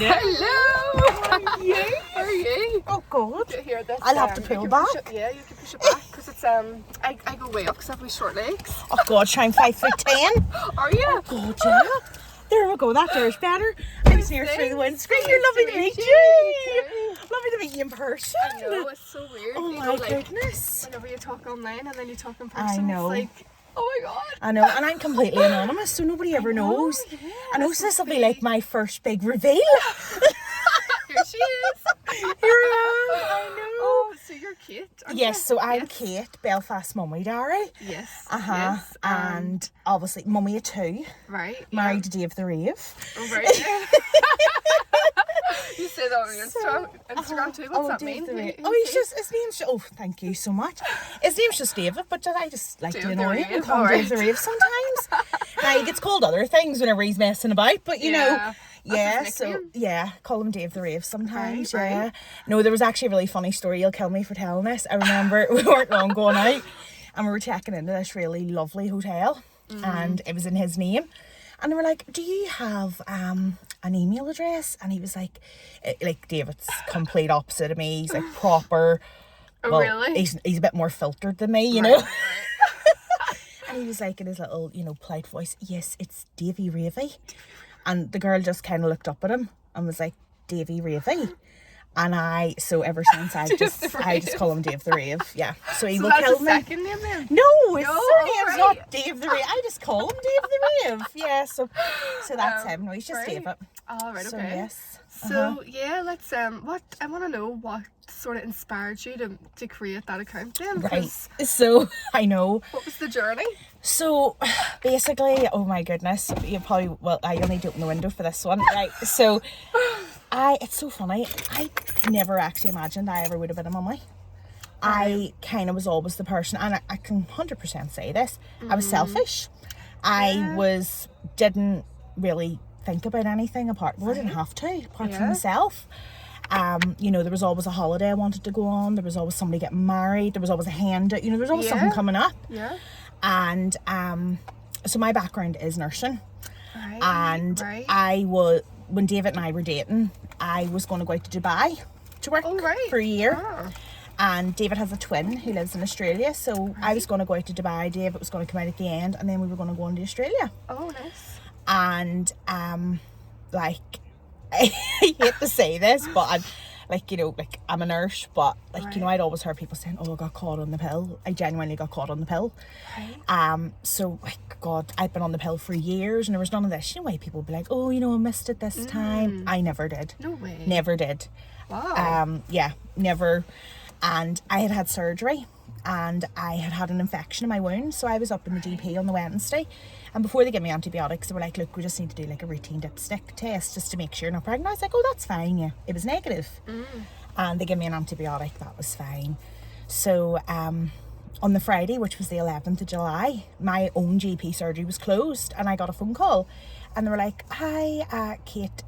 doing? Hello! How are you? How are you? Oh, good. Here, this, I'll have to you pull can back. push it- yeah, you can push it back because it's I go way up because I have my short legs. Oh, God, I'm 5'10". Are you? Oh, God, yeah. There we go, that there's better. I was here through the windscreen. You're lovely to meet you. You too. Lovely to meet you in person. I know, it's so weird. Oh, you my know, like, goodness. whenever you talk online and then you talk in person, I know. it's like, oh my God. I know, and I'm completely anonymous, so nobody ever knows. Yeah, I know, so this will be like my first big reveal. Here she is. Here I am, I know. Oh, so you're Kate, aren't Yes, you? so I'm Yes. Kate, Belfast mummy Dari. Yes. Yes, and obviously mummy of two, right. married to Dave the Rave. Oh, right. You say that on your Instagram too. What's that Dave mean? the Rave. Who- Oh, who's he's just, his name's, oh, thank you so much. His name's just David, but I just like Dave to the annoy him and Rave, call him Dave the alright. Rave sometimes. Now, he gets called other things whenever he's messing about, but you know, Yeah, yeah, that's his so nickname. yeah, call him Dave the Rave sometimes, Right, yeah. right. No, there was actually a really funny story. You'll kill me for telling this. I remember we weren't long going out and we were checking into this really lovely hotel and it was in his name. And they were like, do you have an email address? And he was like David's complete opposite of me. He's like proper. Oh, Well, really? he's a bit more filtered than me, you Right, know. right. And he was like in his little, polite voice, yes, it's Davy Ravy. And the girl just kind of looked up at him and was like, Davy Ravy. And so ever since I just call him Dave the Rave. Yeah. So he So will that's kill his me. second name then? No, his No, surname's alright. not Dave the Rave. I just call him Dave the Rave. Yeah, so that's him. No, he's just right. David. Oh, right, So okay. yes. So yeah, let's what I want to know what sort of inspired you to create that account then? Right. 'Cause So I know. What was the journey? So basically, oh my goodness, you probably, well, I only need to open the window for this one. Right. So it's so funny. I never actually imagined I ever would have been a mummy. I kind of was always the person, and I can 100% say this, I was selfish. I didn't really think about anything apart, well, I didn't have to, apart from myself. There was always a holiday I wanted to go on, there was always somebody getting married, there was always a hand, there was always something coming up. Yeah. And so my background is nursing. Right. And right. when David and I were dating, I was going to go out to Dubai to work for a year. Oh. And David has a twin who lives in Australia, so I was going to go out to Dubai. David was going to come out at the end, and then we were going to go into Australia. Oh, nice. And I hate to say this, but I'm a nurse, but I'd always heard people saying, oh, I got caught on the pill. I genuinely got caught on the pill. Right. So God, I'd been on the pill for years and there was none of this. You know why people would be like, oh, I missed it this time. I never did. No way. Never did. Wow. Yeah, never. And I had surgery and I had an infection in my wound. So I was up in the GP on the Wednesday. And before they gave me antibiotics, they were like, look, we just need to do a routine dipstick test just to make sure you're not pregnant. I was like, oh, that's fine, yeah. It was negative. And they gave me an antibiotic, that was fine. So on the Friday, which was the 11th of July, my own GP surgery was closed and I got a phone call. And they were like, hi, Kate,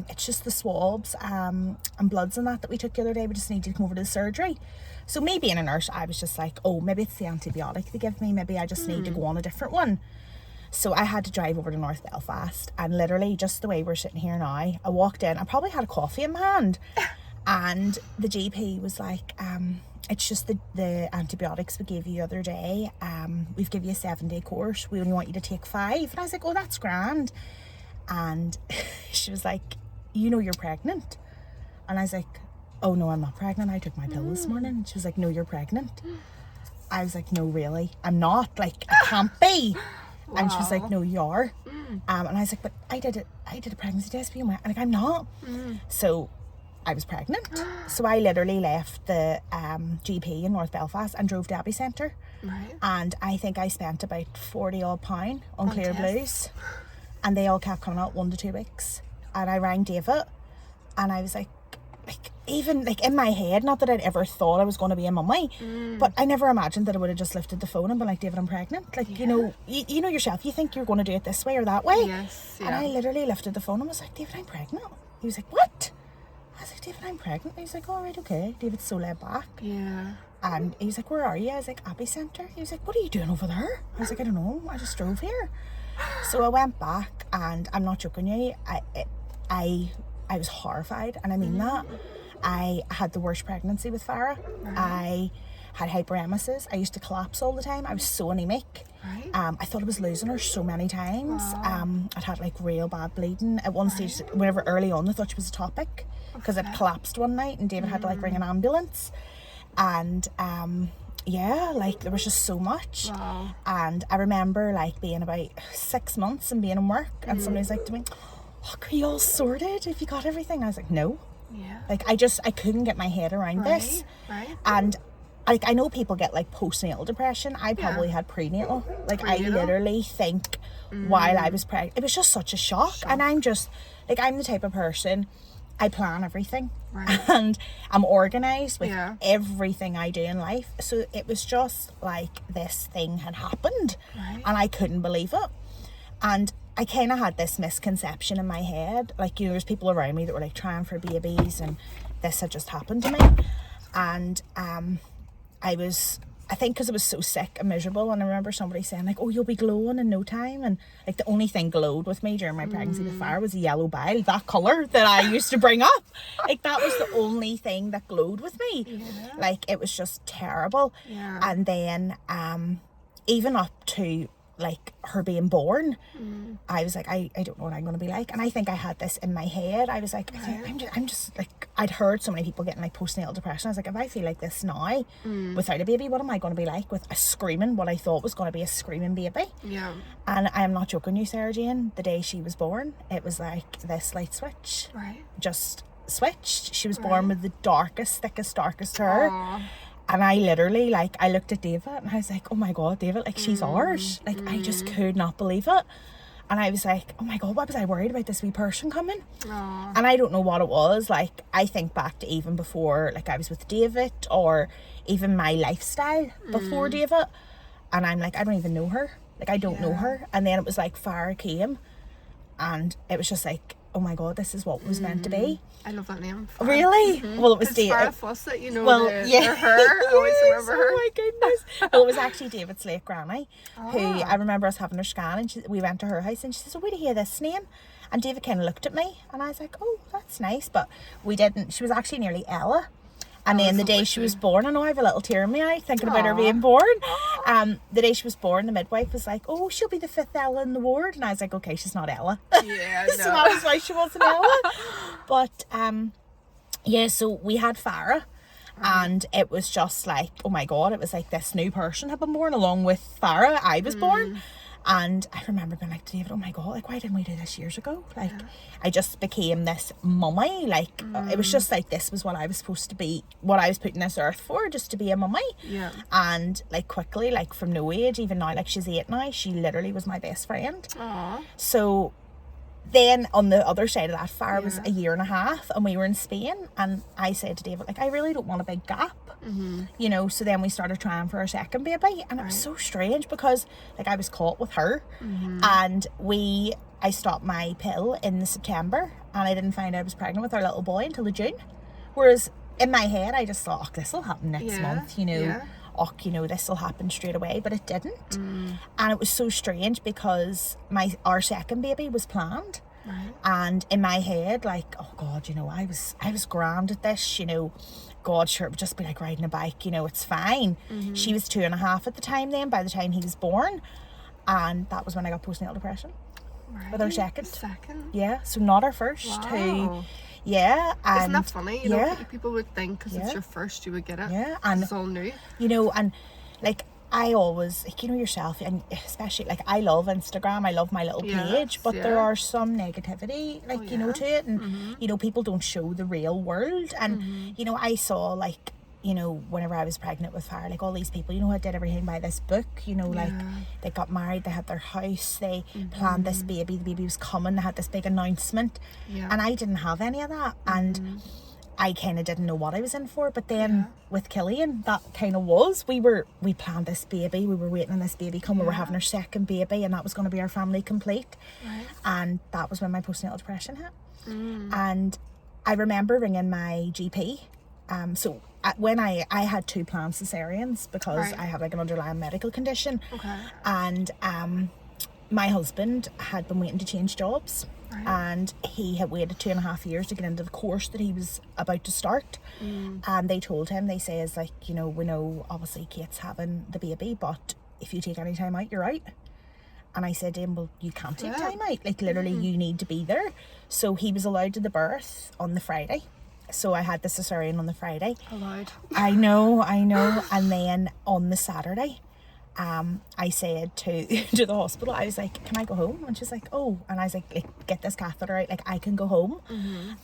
it's just the swabs and bloods and that we took the other day. We just need you to come over to the surgery. So me being a nurse, I was just like, oh, maybe it's the antibiotic they give me. Maybe I just need to go on a different one. So I had to drive over to North Belfast and literally just the way we're sitting here now, I walked in, I probably had a coffee in my hand and the GP was like, it's just the antibiotics we gave you the other day. We've given you a 7-day course. We only want you to take 5. And I was like, oh, that's grand. And she was like, you're pregnant. And I was like, oh no, I'm not pregnant. I took my pill this morning. She was like, no, you're pregnant. I was like, no, really, I'm not. I can't be. Wow. And she was like, no, you are. And I was like, but I did a pregnancy test for you. I'm not. So I was pregnant. So I literally left the GP in North Belfast and drove to Abbey Centre. Right. And I think I spent about 40 odd pound on Clear Blues. And they all kept coming out 1 to 2 weeks. And I rang David and I was like even in my head, not that I'd ever thought I was going to be a mummy, but I never imagined that I would have just lifted the phone and been like, David, I'm pregnant. You know yourself, you think you're going to do it this way or that way. Yes, yeah. And I literally lifted the phone and was like, David, I'm pregnant. He was like, what? I was like, David, I'm pregnant. He was like, all right, okay. David's so laid back. Yeah. And he was like, where are you? I was like, Abbey Centre. He was like, what are you doing over there? I was like, I don't know. I just drove here. So I went back and I'm not joking you. I I was horrified, and I mean that. I had the worst pregnancy with Farah. I had hyperemesis. I used to collapse all the time. I was so anemic. Right. I thought I was losing her so many times. I'd had like real bad bleeding. At one stage, whenever early on, they thought she was atopic because it collapsed one night and David had to like ring an ambulance. And yeah, like there was just so much. And I remember like being about 6 months and being in work and somebody's like to me, oh, are you all sorted? Have you got everything? I was like, no. Yeah. Like I couldn't get my head around this. Right. And like I know people get like postnatal depression. I probably had prenatal. Like I literally think while I was pregnant, it was just such a shock. And I'm just like, I'm the type of person, I plan everything. And I'm organized with everything I do in life. So it was just like this thing had happened and I couldn't believe it. And I kind of had this misconception in my head, like, you know, there's people around me that were like trying for babies and this had just happened to me. And I think because I was so sick and miserable, and I remember somebody saying like, oh, you'll be glowing in no time. And like the only thing glowed with me during my pregnancy with Farah was a yellow bile, that colour that I used to bring up. Like that was the only thing that glowed with me. Like it was just terrible. And then even up to like her being born, I was like, I don't know what I'm going to be like. And I think I had this in my head. I was like, I'm just like, I'd heard so many people getting like postnatal depression. I was like, if I feel like this now without a baby, what am I going to be like with a screaming, what I thought was going to be a screaming baby? And I am not joking you, Sarah Jane, the day she was born, it was like this light switch just switched. She was born with the darkest, thickest, darkest hair. And I literally, like, I looked at David and I was like, oh my God, David, like, she's ours. Like, I just could not believe it. And I was like, oh my God, what was I worried about this wee person coming? And I don't know what it was. Like, I think back to even before, like, I was with David, or even my lifestyle before David. And I'm like, I don't even know her. Like, I don't know her. And then it was like, Farah came. And it was just like, oh my God, this is what was meant to be. I love that name. Farah. Really? Well, it was David. Farah Fawcett, you know, her. I always remember her. Oh my goodness. Well, it was actually David's late granny, who I remember us having her scan, and we went to her house and she says, oh, where do you hear this name? And David kind of looked at me and I was like, oh, that's nice. But we didn't. She was actually nearly Ella. And then the day she was born, I know I have a little tear in my eye thinking about her being born. The day she was born, the midwife was like, oh, she'll be the 5th Ella in the ward. And I was like, okay, she's not Ella. Yeah, So that was why she wasn't Ella. But yeah, so we had Farah. And it was just like, oh my God, it was like this new person had been born along with Farah. I was born. And I remember being like to David, oh my God, like, why didn't we do this years ago? Like, I just became this mummy. Like, it was just like, this was what I was supposed to be, what I was put in this earth for, just to be a mummy. And like quickly, like from no age, even now, like she's 8 now, she literally was my best friend. So then on the other side of that, Farah was a year and a half and we were in Spain, and I said to David, like, I really don't want a big gap. You know, so then we started trying for our second baby, and it was so strange because like I was caught with her, and I stopped my pill in the September, and I didn't find I was pregnant with our little boy until the June. Whereas in my head I just thought, oh, this will happen next month, you know. Oh, you know, this will happen straight away, but it didn't. And it was so strange because our second baby was planned. And in my head, like, oh God, you know, I was grand at this, you know, God, sure, it would just be like riding a bike, you know, it's fine. She was 2.5 at the time then, by the time he was born. And that was when I got postnatal depression. With our second. Yeah, so not our first. Who, yeah. And isn't that funny? You know, people would think because it's your first, you would get it. Yeah, and it's all new. You know, and like, I always, like, you know yourself, and especially, like, I love Instagram, I love my little page, but there are some negativity, like, you know, to it, and, you know, people don't show the real world, and, you know, I saw, like, you know, whenever I was pregnant with Farah, like, all these people, you know, I did everything by this book, you know, like, they got married, they had their house, they planned this baby, the baby was coming, they had this big announcement, and I didn't have any of that, and I kind of didn't know what I was in for. But then with Killian, that kind of was, we planned this baby, we were waiting on this baby come, we were having our second baby, and that was going to be our family complete. And that was when my postnatal depression hit. And I remember ringing my GP. When I had 2 planned cesareans because I had like an underlying medical condition. And my husband had been waiting to change jobs. Right. And he had waited 2.5 years to get into the course that he was about to start. And they told him, they says, like, you know, we know obviously Kate's having the baby, but if you take any time out, you're out. And I said to him, well, you can't take time out. Like, literally, you need to be there. So he was allowed to the birth on the Friday. So I had the cesarean on the Friday. Allowed. I know. And then on the Saturday, I said to the hospital, I was like, can I go home? And she's like, oh. And I was like, get this catheter out, like I can go home.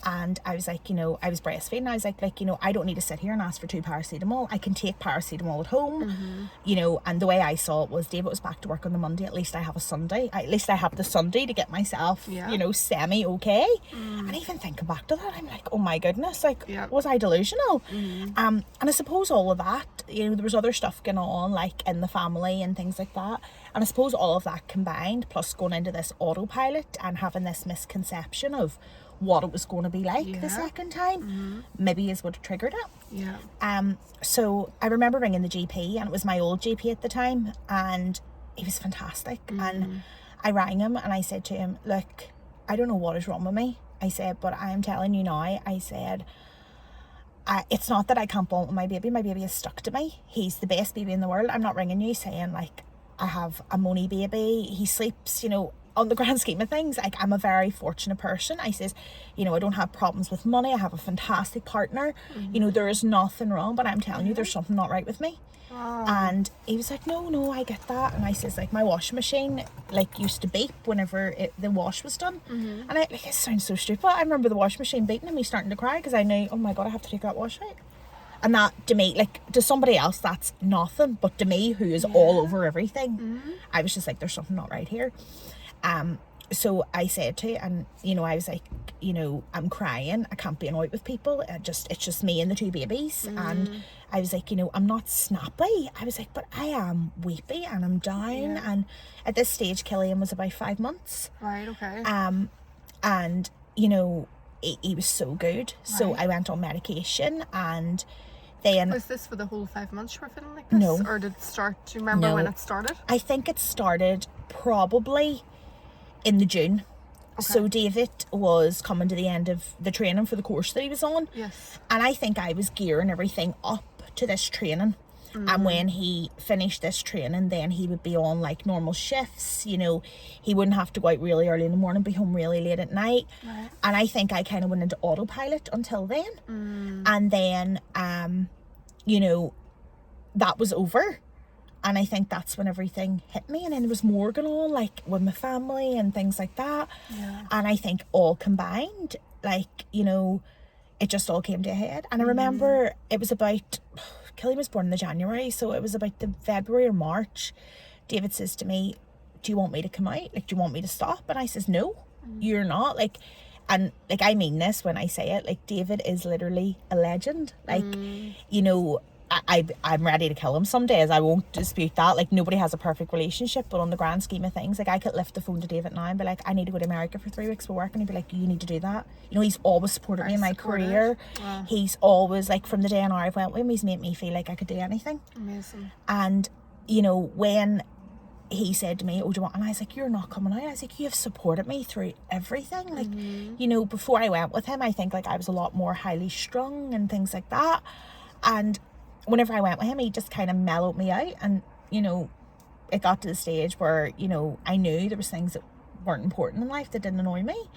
And I was like, you know, I was breastfeeding. I was like, you know, I don't need to sit here and ask for 2 paracetamol. I can take paracetamol at home. You know, and the way I saw it was, David was back to work on the Monday. At least I have a Sunday. At least I have the Sunday to get myself, you know, semi okay. And even thinking back to that, I'm like, oh my goodness, like, was I delusional? And I suppose all of that, you know, there was other stuff going on, like in the family and things like that, and I suppose all of that combined, plus going into this autopilot and having this misconception of what it was going to be like the second time, maybe is what triggered it. So I remember ringing the GP, and it was my old GP at the time, and he was fantastic. And I rang him and I said to him, look, I don't know what is wrong with me. I said, but I am telling you now, I said, it's not that I can't bond with my baby is stuck to me. He's the best baby in the world. I'm not ringing you saying like I have a moany baby, he sleeps, you know, on the grand scheme of things, like, I'm a very fortunate person. I says, you know, I don't have problems with money, I have a fantastic partner, you know, there is nothing wrong, but I'm telling you, there's something not right with me. And he was like, no, I get that. And I says, like, my washing machine like used to beep whenever the wash was done. And I, like, it sounds so stupid, I remember the washing machine beeping and me starting to cry because I knew, oh my god, I have to take that wash out. And that, to me, like, to somebody else that's nothing, but to me, who is all over everything, I was just like, there's something not right here. So I said to, and you know, I was like, you know, I'm crying, I can't be annoyed with people, it's just me and the 2 babies. And I was like, you know, I'm not snappy, I was like, but I am weepy and I'm down. And at this stage Killian was about 5 months. Right, okay. And you know, he was so good. So I went on medication, and then... Was this for the whole 5 months you were feeling like this? No. Or did it start, do you remember when it started? I think it started probably in the June. So David was coming to the end of the training for the course that he was on. Yes. And I think I was gearing everything up to this training. And when he finished this training, then he would be on like normal shifts, you know, he wouldn't have to go out really early in the morning, be home really late at night. And I think I kind of went into autopilot until then. And then, you know, that was over. And I think that's when everything hit me, and then there was more going on, like with my family and things like that. And I think all combined, like, you know, it just all came to a head. And I remember it was about, Killian was born in the January, so it was about the February or March. David says to me, do you want me to come out? Like, do you want me to stop? And I says, no, you're not. Like, and like, I mean this when I say it, like, David is literally a legend. Like, you know, I'm ready to kill him some days, I won't dispute that. Like, nobody has a perfect relationship, but on the grand scheme of things, like, I could lift the phone to David now and be like, I need to go to America for 3 weeks for work, and he'd be like, you need to do that. You know, he's always supported me in my career. He's always, like, from the day on I've went with him, he's made me feel like I could do anything. Amazing. And you know, when he said to me, oh, do you want, and I was like, you're not coming out. I was like, you have supported me through everything. Like, you know, before I went with him, I think like I was a lot more highly strung and things like that. And whenever I went with him, he just kind of mellowed me out. And, you know, it got to the stage where, you know, I knew there was things that weren't important in life that didn't annoy me.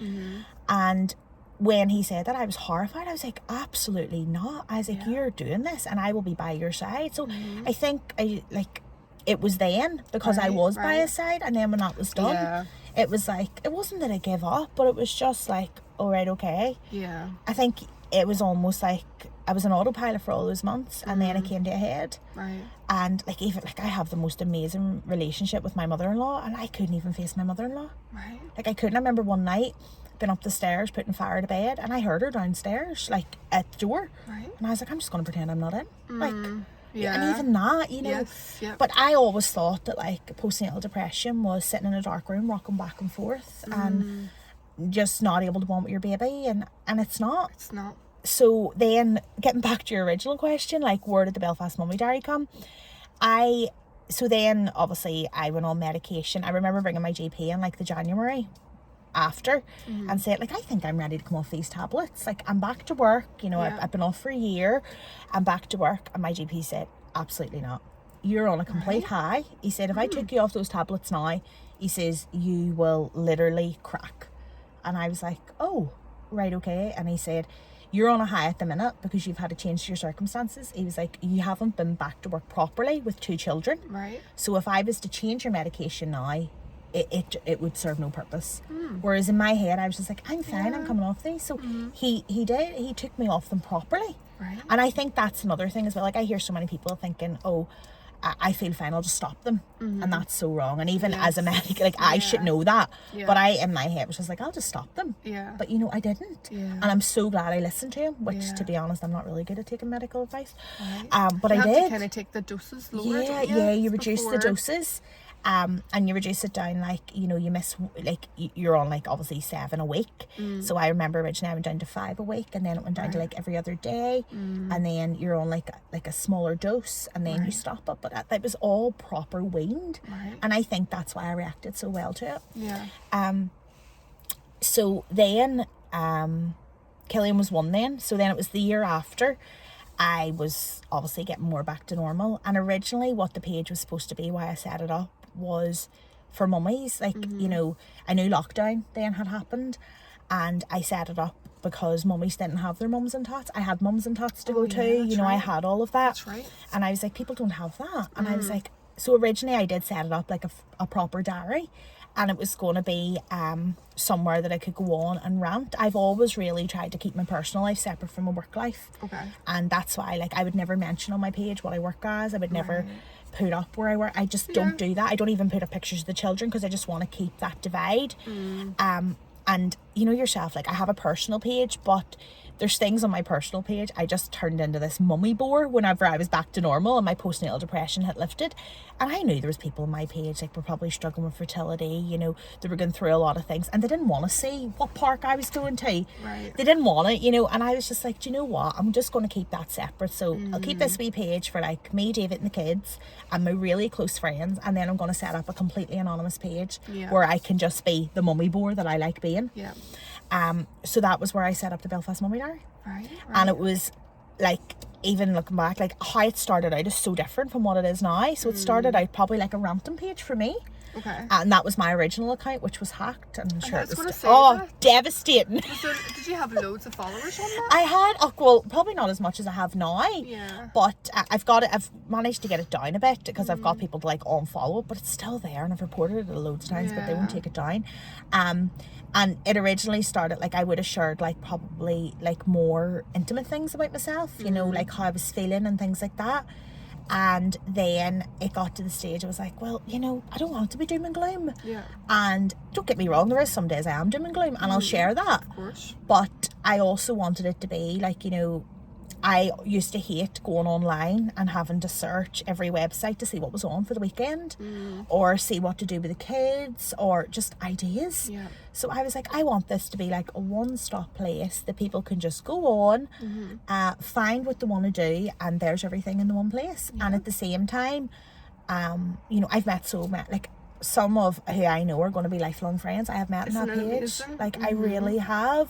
And when he said that, I was horrified. I was like, absolutely not. I was like, you're doing this and I will be by your side. So I think it was then, because I was by his side, and then when that was done, it was like, it wasn't that I gave up, but it was just like, all right, okay. I think it was almost like I was an autopilot for all those months, and then it came to a head. And like, even like, I have the most amazing relationship with my mother-in-law, and I couldn't even face my mother-in-law. Like, I couldn't. I remember one night been up the stairs putting fire to bed, and I heard her downstairs, like at the door, and I was like, I'm just gonna pretend I'm not in. Like, and even that, you know. But I always thought that like postnatal depression was sitting in a dark room rocking back and forth and just not able to bond with your baby, and it's not. So then, getting back to your original question, like, where did the Belfast Mummy Diary come? I So then obviously I went on medication. I remember bringing my GP in like the January after and said, like, I think I'm ready to come off these tablets. Like, I'm back to work, you know, Yeah. I've been off for a year. I'm back to work. And my GP said, absolutely not. You're on a complete high. He said, if I took you off those tablets now, he says, you will literally crack. And I was like, oh, right, okay. And he said, you're on a high at the minute because you've had to change your circumstances. He was like, you haven't been back to work properly with 2 children. Right. So if I was to change your medication now, it would serve no purpose. Whereas in my head, I was just like, I'm fine, I'm coming off these. So he took me off them properly. Right. And I think that's another thing as well. Like, I hear so many people thinking, oh, I feel fine, I'll just stop them. And that's so wrong. And even as a medic, like, I should know that. Yeah. But I, in my head, was just like, I'll just stop them. Yeah. But, you know, I didn't. Yeah. And I'm so glad I listened to him, which, Yeah. to be honest, I'm not really good at taking medical advice. Right. But you I have did. to kind of take the doses lower, Yeah, don't you? yeah, you reduce Before- the doses. And you reduce it down, like, you know, you miss, like, you're on, like, obviously 7 a week. So I remember originally I went down to 5 a week, and then it went down to, like, every other day. And then you're on, like a smaller dose, and then you stop it. But that was all proper weaned. Right. And I think that's why I reacted so well to it. Yeah. So then, Killian was 1 then. So then it was the year after. I was obviously getting more back to normal. And originally what the page was supposed to be, why I set it up, was for mummies. Like, you know, I knew lockdown then had happened, and I set it up because mummies didn't have their mums and tots. I had mums and tots to go to, you know, I had all of that. That's right. And I was like, people don't have that. And I was like, so originally I did set it up like a proper diary, and it was going to be somewhere that I could go on and rant. I've always really tried to keep my personal life separate from my work life. Okay. And that's why, like, I would never mention on my page what I work as. I would never put up where I work. I just don't do that. I don't even put up pictures of the children because I just want to keep that divide. And you know yourself, like, I have a personal page, but there's things on my personal page I just turned into this mummy bore whenever I was back to normal and my postnatal depression had lifted. And I knew there was people on my page, like, were probably struggling with fertility, you know, they were going through a lot of things, and they didn't want to see what park I was going to. Right. They didn't want it, you know. And I was just like, do you know what, I'm just going to keep that separate. So I'll keep this wee page for, like, me, David, and the kids and my really close friends, and then I'm going to set up a completely anonymous page where I can just be the mummy bore that I like being. Yeah. So that was where I set up the Belfast Mummy Diary. Right. And it was, like, even looking back, like, how it started out is so different from what it is now. So it started out probably like a ranting page for me. Okay. And that was my original account, which was hacked. And I'm sure I it was was gonna say that. devastating. Did you have loads of followers on that? I had, well, probably not as much as I have now. Yeah. But I've managed to get it down a bit because I've got people to, like, unfollow it, but it's still there, and I've reported it loads of times, but they won't Yeah. take it down. And it originally started, like, I would have shared, like, probably, like, more intimate things about myself, you know, like how I was feeling and things like that. And then it got to the stage I was like, well, you know, I don't want to be doom and gloom. Yeah. And don't get me wrong, there is some days I am doom and gloom, and I'll share that. Of course. But I also wanted it to be like, you know, I used to hate going online and having to search every website to see what was on for the weekend or see what to do with the kids or just ideas. Yeah. So I was like, I want this to be like a one-stop place that people can just go on, find what they want to do, and there's everything in the one place. And at the same time, you know, I've met like, some of who I know are going to be lifelong friends I have met on that Isn't it page. amazing? Like, I really have.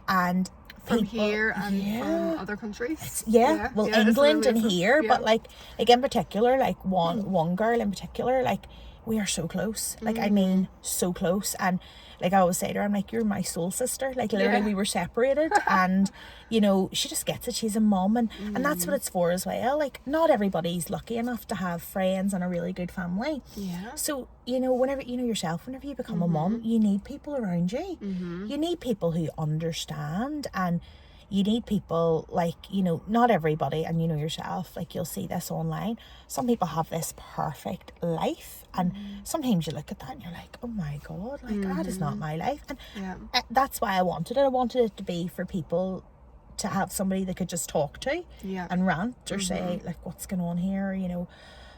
And From people, here and from other countries. well, it's England and amazing. here, Yeah. but like in particular, like one girl in particular, like, we are so close. Like, I mean, so close. And like, I always say to her, I'm like, you're my soul sister. Like, literally, we were separated, and you know, she just gets it. She's a mum, and that's what it's for as well. Like, not everybody's lucky enough to have friends and a really good family. Yeah. So, you know, whenever you know yourself, whenever you become a mum, you need people around you. You need people who understand, and you need people, like, you know, not everybody, and you know yourself, like, you'll see this online, some people have this perfect life, and sometimes you look at that and you're like, oh my god, like, that is not my life. And that's why I wanted it to be for people to have somebody they could just talk to and rant or say, like, what's going on here, you know,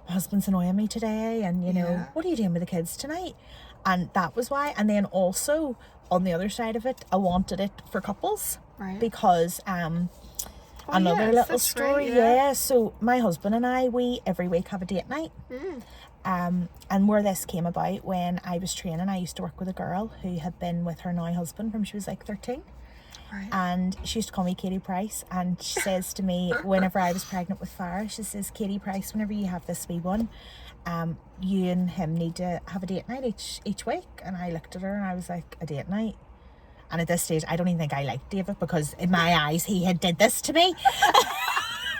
my husband's annoying me today, and you know, what are you doing with the kids tonight? And that was why. And then also on the other side of it, I wanted it for couples, Right. because Another yes, little that's story, right, yeah. So my husband and I, we every week have a date night. And where this came about, when I was training, I used to work with a girl who had been with her now husband from she was like 13. Right. And she used to call me Katie Price, and she says to me whenever I was pregnant with Farah, she says, Katie Price, whenever you have this wee one, you and him need to have a date night each week. And I looked at her and I was like, a date night? And at this stage, I don't even think I liked David, because in my eyes he had did this to me.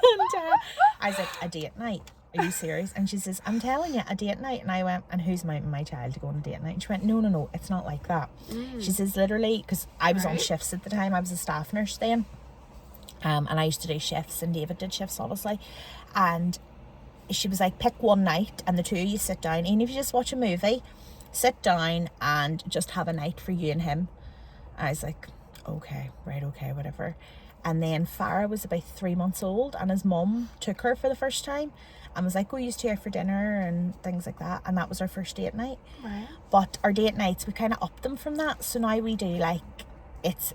And I was like, a date night? Are you serious? And she says, I'm telling you, a date night. And I went, and who's my child to go on a date night? And she went, no, it's not like that. She says, literally, because I was on shifts at the time, I was a staff nurse then, and I used to do shifts, and David did shifts obviously, and she was like, pick one night and the two of you sit down, even if you just watch a movie, sit down and just have a night for you and him. And I was like, okay, whatever. And then Farah was about 3 months old, and his mum took her for the first time and was like, go use two out for dinner and things like that. And that was our first date night. Right. But our date nights, we kind of upped them from that. So now we do like, it's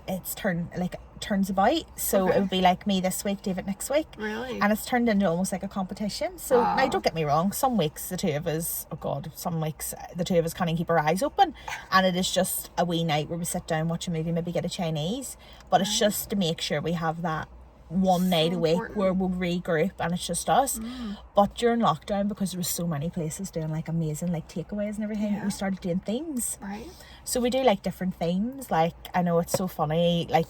turns about. So it would be like me this week, David next week. Really? And it's turned into almost like a competition. So Wow. now, don't get me wrong, some weeks the two of us, some weeks the two of us can't even keep our eyes open, and it is just a wee night where we sit down, watch a movie, maybe get a Chinese, but it's just to make sure we have that one night a week important. where we'll regroup and it's just us. But during lockdown, because there was so many places doing like amazing like takeaways and everything, we started doing themes. Right. So we do like different themes. Like, I know it's so funny, like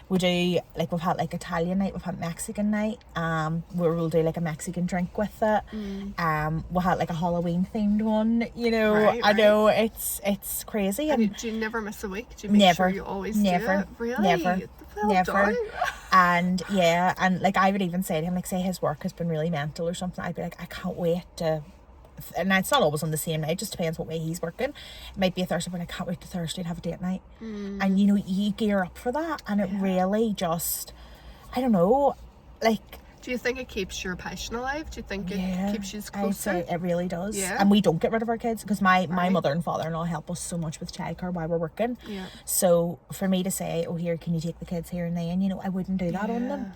we do, like we've had like Italian night, we've had Mexican night, where we'll do like a Mexican drink with it. We'll have like a Halloween themed one, you know. Right, I know it's crazy. And do you never miss a week? Do you make Never. sure you always Never. do it? Really? Never. Well Never. done. And yeah, and like I would even say to him, like say his work has been really mental or something, I'd be like, I can't wait to, and it's not always on the same night, it just depends what way he's working. It might be a Thursday, but I can't wait to Thursday to have a date night. And you know, you gear up for that, and it really just, I don't know, like, Do you think it keeps your passion alive? Do you think it keeps you closer? I'd say it really does. Yeah. And we don't get rid of our kids, because my Right. mother and father-in-law help us so much with childcare while we're working. Yeah. So for me to say, oh, here, can you take the kids here and then, you know, I wouldn't do that on them.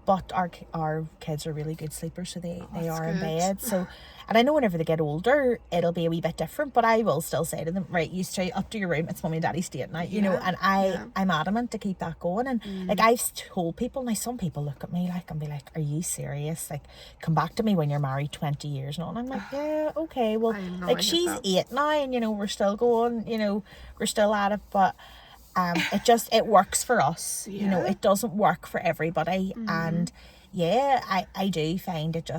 But our kids are really good sleepers, so they are in good. bed. So, and I know whenever they get older, it'll be a wee bit different, but I will still say to them, right, you stay up to your room, it's mommy and daddy's date night, you know. And I'm adamant to keep that going. And like I've told people, now some people look at me like and be like, are you serious? Like, come back to me when you're married 20 years and all. And I'm like, yeah, okay, well, I know, like I get she's that. 8 now, and you know, we're still going, you know, we're still at it, but it works for us. You know, Yeah. it doesn't work for everybody. And yeah, I do find it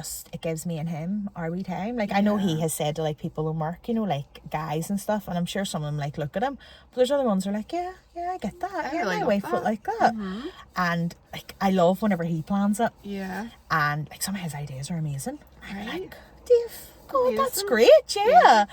gives me and him our wee time. Like I know he has said to like people in work, you know, like guys and stuff, and I'm sure some of them like look at him, but there's other ones who are like, yeah, I get that. Yeah, really my love wife that. would like that. And like I love whenever he plans it, Yeah. and like some of his ideas are amazing. I'm Right. like, Dave, God, that's Amazing. great, yeah.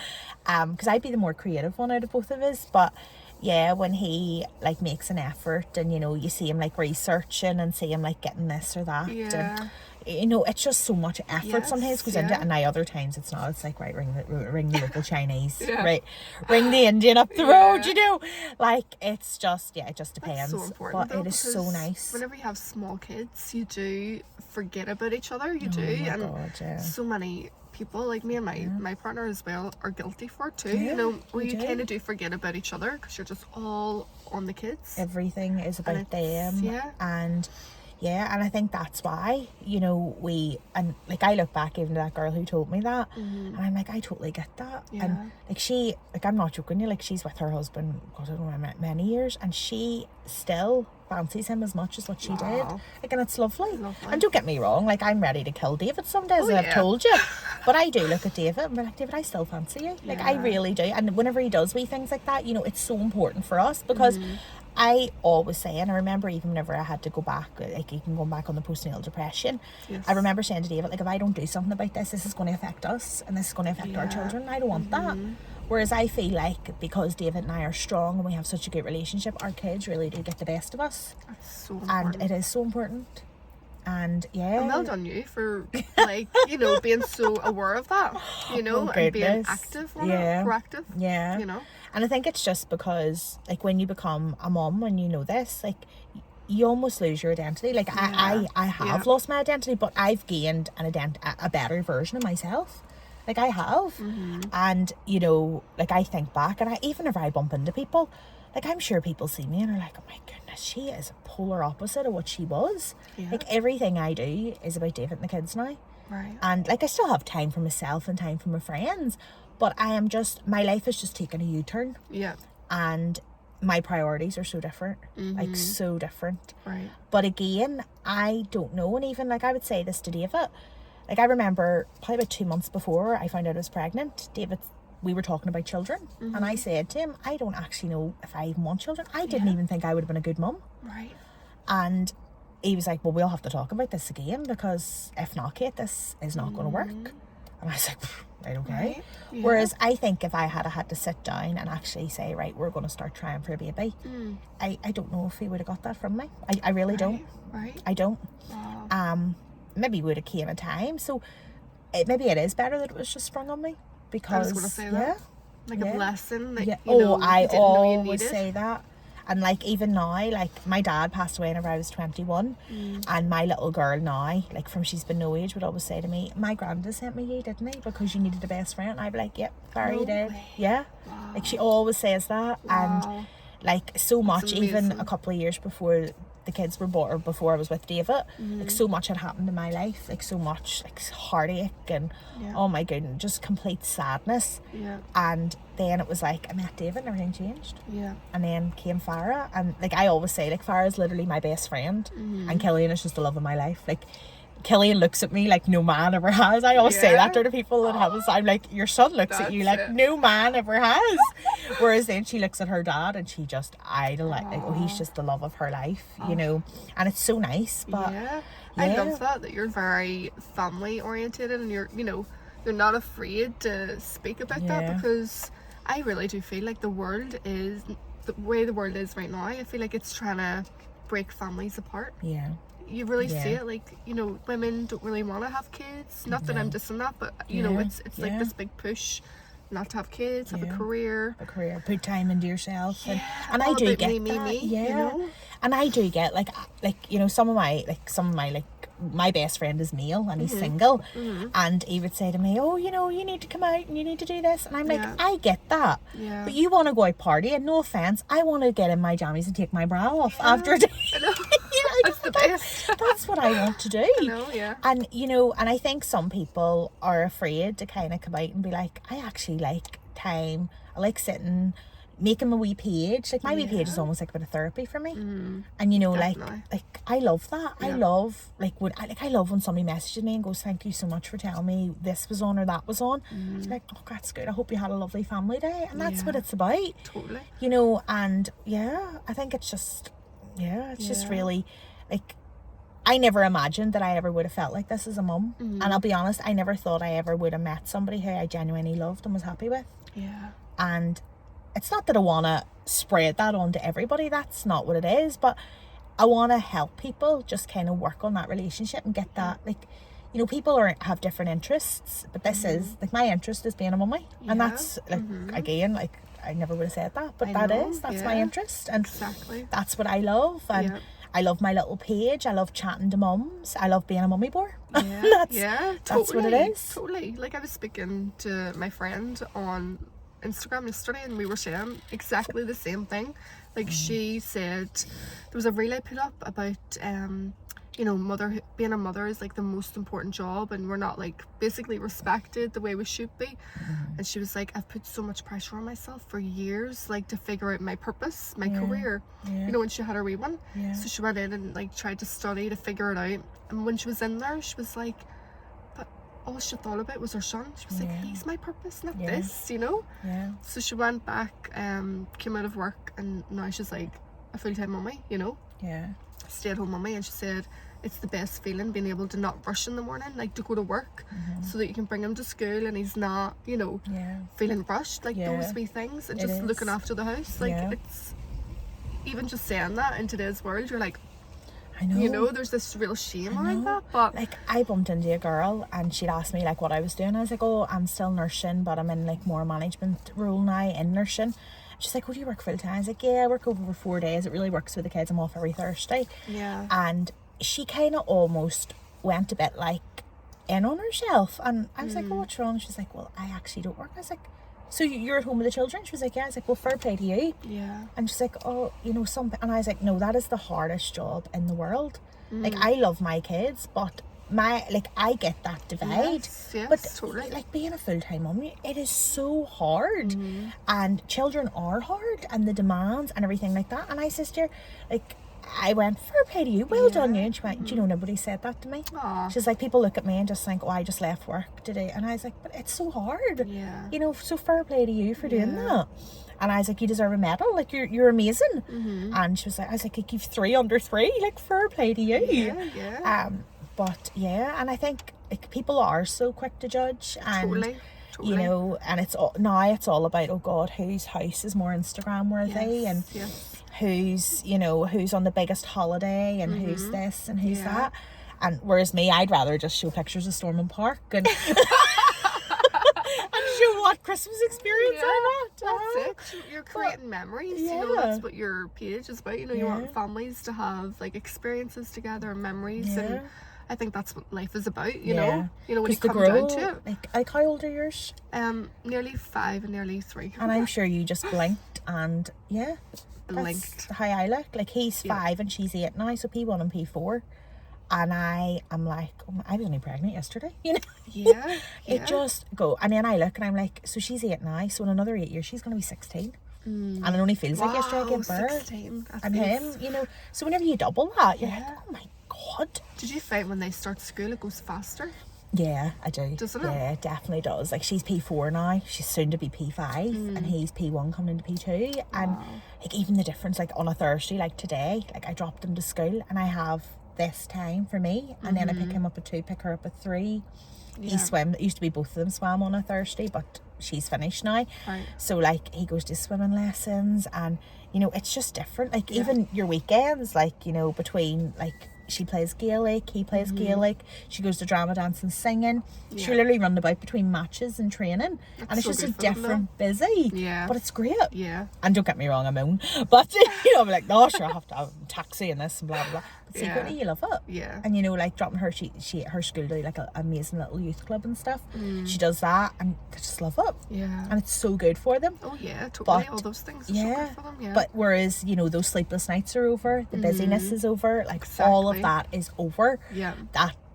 Because I'd be the more creative one out of both of us, but yeah, when he like makes an effort, and you know, you see him like researching and see him like getting this or that, Yeah. and you know, it's just so much effort Yes, sometimes goes into it, yeah. and now other times it's not. It's like, right, ring the local Chinese, Yeah. right, ring the Indian up the road, you know, like it's just, yeah, it just depends. That's so important, but though, it is so because nice. Whenever you have small kids, you do forget about each other. You do, Oh my and God, yeah. so many people, like me and my partner as well, are guilty for it too. Yeah, you know, we you do. kind of do forget about each other because you're just all on the kids. Everything is about it's- them, yeah. and I think that's why, you know, and like I look back even to that girl who told me that, and I'm like, I totally get that. Yeah. And like I'm not joking you, like she's with her husband, God, I don't know, many years, and she still fancies him as much as what she did, Wow. like, and it's lovely. Lovely. And don't get me wrong, like I'm ready to kill David some days, Oh, and I've yeah. told you, but I do look at David and be like, David, I still fancy you, like I Yeah. really do. And whenever he does wee things like that, you know, it's so important for us, because I always say, and I remember even whenever I had to go back, like even going back on the postnatal depression, Yes. I remember saying to David, like, if I don't do something about this is going to affect us, and this is going to affect our Yeah. children, and I don't want that. Whereas I feel like because David and I are strong and we have such a great relationship, our kids really do get the best of us, That's so important. and it is so important. And yeah, And well done you for, like, you know, being so aware of that, you know, Oh, and being goodness. active on Yeah. it, proactive, yeah. you know. And I think it's just because, like, when you become a mum and you know this, like, you almost lose your identity. Like I have lost my identity, but I've gained a better version of myself. Like I have. And you know, like I think back, and even if I bump into people, like I'm sure people see me and are like, oh my goodness, she is a polar opposite of what she was. Like everything I do is about David and the kids now. Right. And like I still have time for myself and time for my friends, but my life has just taken a U-turn. Yeah. And my priorities are so different. Like so different. Right. But again, I don't know. And even like I would say this to David, like I remember probably about 2 months before I found out I was pregnant, we were talking about children, and I said to him, I don't actually know if I even want children. I didn't even think I would have been a good mum. Right. And he was like, well, we'll have to talk about this again, because if not, Kate, this is not going to work. And I was like, right, okay. Right. Yeah. Whereas I think if I had to sit down and actually say, right, we're going to start trying for a baby, I don't know if he would have got that from me. I really don't. Right. I don't. Wow. Maybe would have came a time. So maybe it is better that it was just sprung on me. Because, I was going to say that. Like a blessing that, I you didn't know you always needed. say that. And like even now, like my dad passed away whenever I was 21, and my little girl now, like from she's been no age, would always say to me, my granddad sent me you, didn't he, because you needed a best friend. And I'd be like, yep, Barry No did. way. Yeah. Wow. Like she always says that. Wow. And like so much, even amazing. a couple of years before the kids were born, or before I was with David, like so much had happened in my life, like so much like heartache and oh my goodness, just complete sadness. Yeah. And then it was like I met David and everything changed. Yeah. And then came Farah, and like I always say, like Farah's literally my best friend, and Killian is just the love of my life. Like Killian looks at me like no man ever has. I always say that to people that have us. I'm like, your son looks at you like no man ever has. Whereas then she looks at her dad and she just idolizes, like, oh, he's just the love of her life, you know. And it's so nice. But I love that you're very family oriented, and you're not afraid to speak about that, because I really do feel like the way the world is right now, I feel like it's trying to break families apart. You really see it, like, women don't really want to have kids. Not that I'm dissing that, but it's like this big push not to have kids, have a career, put time into yourself, and I all do about get me, that, and I do get like some of my my best friend is Neil, and he's single, and he would say to me, oh, you need to come out and you need to do this, and I'm like, I get that, but you want to go out partying, no offense, I want to get in my jammies and take my bra off after a day. That's the best. That's what I want to do. I know, yeah. And and I think some people are afraid to kind of come out and be like, I actually like time, I like sitting, making my wee page. Like my wee page is almost like a bit of therapy for me. And Definitely. like I love that. I love I love when somebody messages me and goes, thank you so much for telling me this was on or that was on. It's like, oh, that's good, I hope you had a lovely family day. And that's what it's about. Totally. And I think it's just just really, like, I never imagined that I ever would have felt like this as a mum. And I'll be honest, I never thought I ever would have met somebody who I genuinely loved and was happy with. And it's not that I want to spread that on to everybody, that's not what it is, but I want to help people just kind of work on that relationship and get that, like, people have different interests, but this is, like, my interest is being a mummy. And that's, like, again, like, I never would have said that, but that's my interest, and that's what I love. And I love my little page, I love chatting to mums, I love being a mummy bore. That's what it is. Totally. Like, I was speaking to my friend on Instagram yesterday, and we were saying exactly the same thing. Like, she said there was a reel I put up about being a mother is like the most important job, and we're not like basically respected the way we should be. And she was like, I've put so much pressure on myself for years, like, to figure out my purpose, my career, when she had her wee one. So she went in and like tried to study to figure it out, and when she was in there, she was like, but all she thought about was her son. She was like, he's my purpose, not this, so she went back, came out of work, and now she's like a full-time mummy, stay-at-home mummy. And she said it's the best feeling, being able to not rush in the morning, like to go to work, so that you can bring him to school and he's not feeling rushed, like those wee things, and just looking after the house, like it's even just saying that in today's world, you're like, I know. There's this real shame around that. But like, I bumped into a girl and she'd asked me like what I was doing. I was like, oh, I'm still nursing, but I'm in like more management role now in nursing. She's like, "Well, do you work full time?" I was like, "Yeah, I work over 4 days. It really works with the kids. I'm off every Thursday." Yeah. And she kind of almost went a bit like in on herself. And I was like, "Well, what's wrong?" She's like, "Well, I actually don't work." I was like, "So you're at home with the children?" She was like, "Yeah." I was like, "Well, fair play to you." Yeah. And she's like, "Oh, you know, something." And I was like, "No, that is the hardest job in the world. Like, I love my kids, but I get that divide." Yes, But totally. like being a full-time mum, it is so hard. And children are hard, and the demands and everything like that. And I says to her, like, I went, "Fair play to you, well done you." And she went, "Do you know, nobody said that to me." Aw. She's like, "People look at me and just think, oh, I just left work today." And I was like, "But it's so hard." Yeah. You know, so fair play to you for doing that. And I was like, "You deserve a medal, like you're amazing." And she was like, I was like, "You've 3 under 3, like fair play to you." Yeah. But yeah, and I think like people are so quick to judge, and Totally. you know, and it's all about, oh God, whose house is more Instagram worthy, and who's, you know, who's on the biggest holiday, and who's this and who's that. And whereas me, I'd rather just show pictures of Stormont Park and and show what Christmas experience I had. That's it. You're creating memories. You know, that's what your page is about. You know, you want families to have like experiences together and memories, and I think that's what life is about. You know, when you come down to it. Like how old are yours? Nearly 5 and nearly 3. And I'm sure you just blinked, and blinked. that's how I look. Like he's 5 and she's 8 now, so P1 and P4. And I'm like, oh, I was only pregnant yesterday, you know. It just go, and then I look and I'm like, so she's 8 now, so in another 8 years she's going to be 16. And it only feels like yesterday I gave birth. 16. And him, you know, so whenever you double that, you're like, oh my God. Did you find when they start school it goes faster? Yeah, I do. Doesn't it? Yeah, it definitely does. Like she's P4 now, she's soon to be P5, and he's P1 coming into P2. And like even the difference, like on a Thursday, like today, like I dropped him to school and I have this time for me, and then I pick him up at 2, pick her up at 3. He swam. It used to be both of them swam on a Thursday, but she's finished now. Right. So like he goes to swimming lessons, and you know it's just different. Like even your weekends, like, you know, between like she plays Gaelic, he plays Gaelic, she goes to drama dance and singing. She literally run about between matches and training. That's and it's so just a different busy. Yeah. But it's great. Yeah. And don't get me wrong, I'm own. But you know, I'm like, no, sure, I have to have a taxi and this and blah blah blah. But secretly you love it. Yeah. And you know, like dropping her, her school do like an amazing little youth club and stuff. She does that and they just love it. Yeah. And it's so good for them. Oh yeah, totally. But, all those things are so good for them. Yeah. But whereas, you know, those sleepless nights are over, the busyness is over, like all of that is over. Yeah.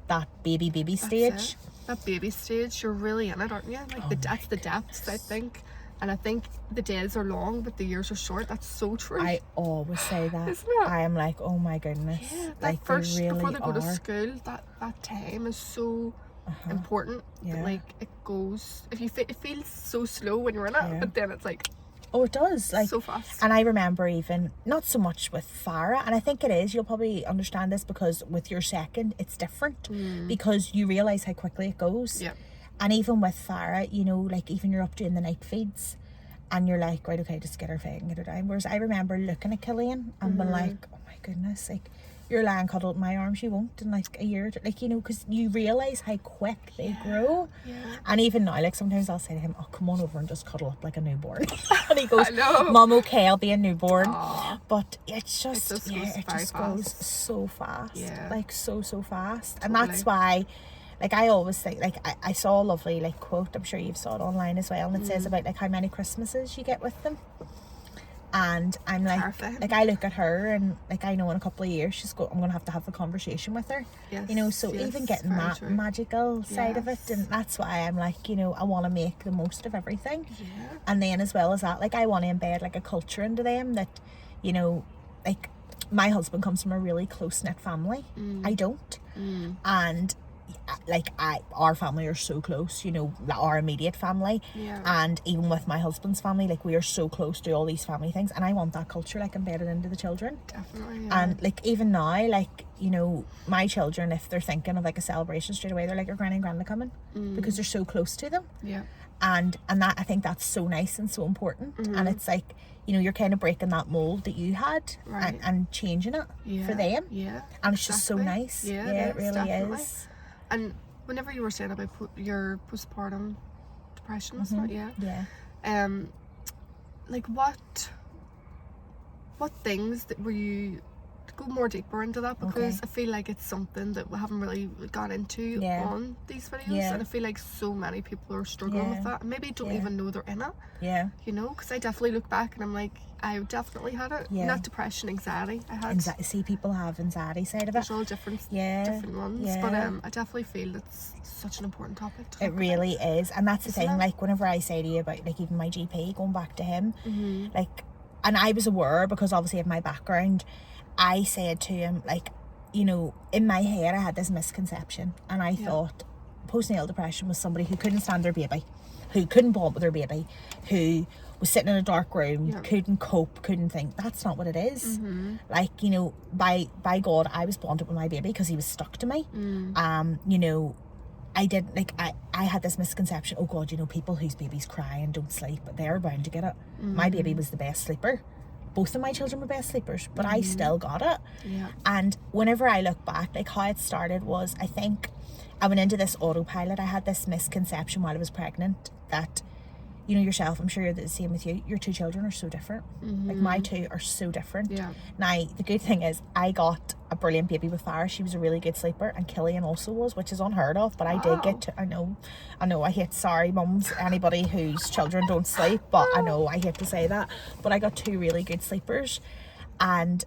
That baby stage. That baby stage, you're really in it, aren't you? Like that's the depths, I think. And I think the days are long, but the years are short. That's so true. I always say that. Isn't it? I am like, oh my goodness. Yeah, that like first, they really before they go to are. school, that time is so important. Yeah. Like it goes, if you it feels so slow when you're in it, but then it's like, oh, it does, like so fast. And I remember even not so much with Farah, and I think it is, you'll probably understand this because with your second it's different because you realize how quickly it goes. Yeah. And even with Farah, you know, like even you're up doing the night feeds and you're like, right, okay, just get her fed and get her down. Whereas I remember looking at Killian and being like, oh my goodness, like you're lying cuddled in my arms, you won't in like a year, like, you know, because you realize how quick they grow. And even now, like sometimes I'll say to him, oh, come on over and just cuddle up like a newborn. And he goes, Mum, okay, I'll be a newborn. But it's just it just goes so fast. Like so fast. And that's why, like I always think, like I saw a lovely like quote, I'm sure you've saw it online as well, and it says about like how many Christmases you get with them. And I'm like, perfect. Like I look at her and like I know in a couple of years I'm gonna have to have a conversation with her. You know, so even getting that magical side of it, and that's why I'm like, you know, I want to make the most of everything. And then as well as that, like I want to embed like a culture into them that, you know, like my husband comes from a really close-knit family. I don't. And like our family are so close, you know, our immediate family, and even with my husband's family, like we are so close to all these family things, and I want that culture like embedded into the children. Definitely. And like even now, like, you know, my children, if they're thinking of like a celebration straight away, they're like, are granny and grandma coming? Because they're so close to them. And that, I think that's so nice and so important. And it's like, you know, you're kind of breaking that mold that you had and changing it for them. And it's just so nice. It really is. And whenever you were saying about your postpartum depression, wasn't it? like what things that were you, go more deeper into that, because Okay. I feel like it's something that we haven't really gone into Yeah. on these videos, Yeah. and I feel like so many people are struggling with Yeah. that and maybe don't Yeah. even know they're in it, Yeah. you know, because I definitely look back and I'm like, I definitely had it. Yeah. Not depression, anxiety. I had See, people have anxiety side of it. there's all different ones, Yeah. but I definitely feel it's such an important topic to talk It really is, and that's the Isn't thing. it? Like, whenever I say to you about, like, even my GP, going back to him, Mm-hmm. like, and I was aware because obviously of my background, I said to him, like, you know, in my head I had this misconception, and I thought postnatal depression was somebody who couldn't stand their baby, who couldn't bond with their baby, who was sitting in a dark room, couldn't cope, couldn't think. That's not what it is. Mm-hmm. Like, you know, by God, I was bonded with my baby because he was stuck to me. You know, I didn't, like, I had this misconception, oh God, you know, people whose babies cry and don't sleep, they're bound to get it. My baby was the best sleeper. Both of my children were best sleepers, but I still got it. Yeah. And whenever I look back, like, how it started was, I think I went into this autopilot. I had this misconception while I was pregnant that, you know yourself, I'm sure you're the same with you, your two children are so different. Like, my two are so different. Yeah. Now, the good thing is I got a brilliant baby with Farah. She was a really good sleeper, and Killian also was, which is unheard of, but I did get to, I know, I hate, sorry mums, anybody whose children don't sleep, but I know, I hate to say that, but I got two really good sleepers. And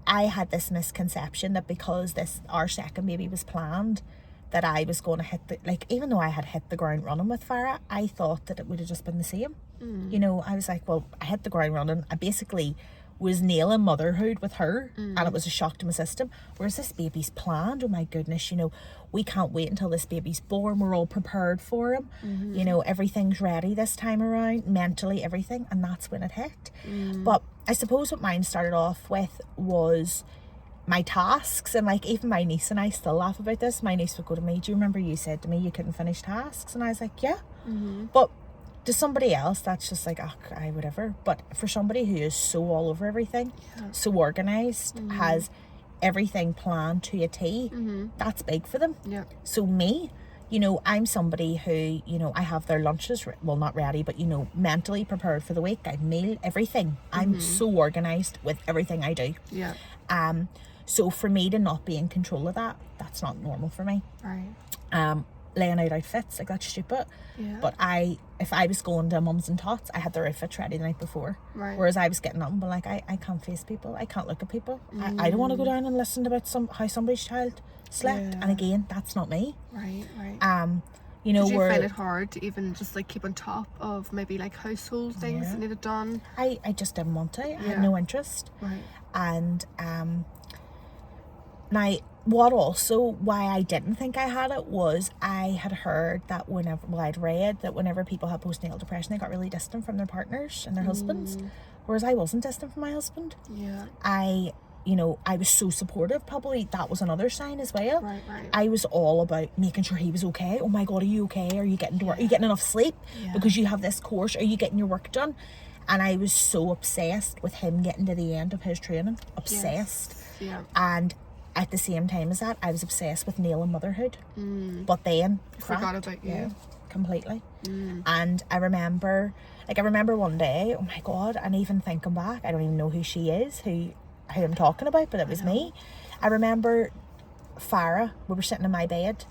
I had this misconception that because our second baby was planned, that I was going to hit the, like, even though I had hit the ground running with Farah, I thought that it would have just been the same. You know, I was like, well, I hit the ground running. I basically was nailing motherhood with her, and it was a shock to my system. Whereas this baby's planned, oh my goodness, you know, we can't wait until this baby's born. We're all prepared for him. You know, everything's ready this time around, mentally, everything, and that's when it hit. But I suppose what mine started off with was my tasks, and like, even my niece and I still laugh about this. My niece would go to me, do you remember you said to me you couldn't finish tasks? And I was like, yeah. But to somebody else that's just like, oh, whatever. But for somebody who is so all over everything, so organized, has everything planned to a T, that's big for them. So me, you know, I'm somebody who, you know, I have their lunches, well, not ready, but, you know, mentally prepared for the week. I meal everything. I'm so organized with everything I do. So for me to not be in control of that, that's not normal for me. Laying out outfits, like, that's stupid. But if I was going to Mums and Tots, I had their outfits ready the night before. Whereas I was getting up and being like, I can't face people, I can't look at people. I don't want to go down and listen about how somebody's child slept. And again, that's not me. You know, did you find it hard to even just like keep on top of maybe like household things that needed done? I just didn't want to. I had no interest. And now, why I didn't think I had it was I had heard that I'd read that whenever people had postnatal depression, they got really distant from their partners and their husbands, whereas I wasn't distant from my husband. You know, I was so supportive. Probably that was another sign as well. I was all about making sure he was okay. Oh my God, are you okay? Are you getting to work? Are you getting enough sleep? Because you have this course. Are you getting your work done? And I was so obsessed with him getting to the end of his training. Obsessed. And at the same time as that, I was obsessed with nailing motherhood. But then forgot about you. Completely. And I remember one day, oh my God, and even thinking back, I don't even know who she is, who I'm talking about, but it was me. I remember Farah, we were sitting in my bed,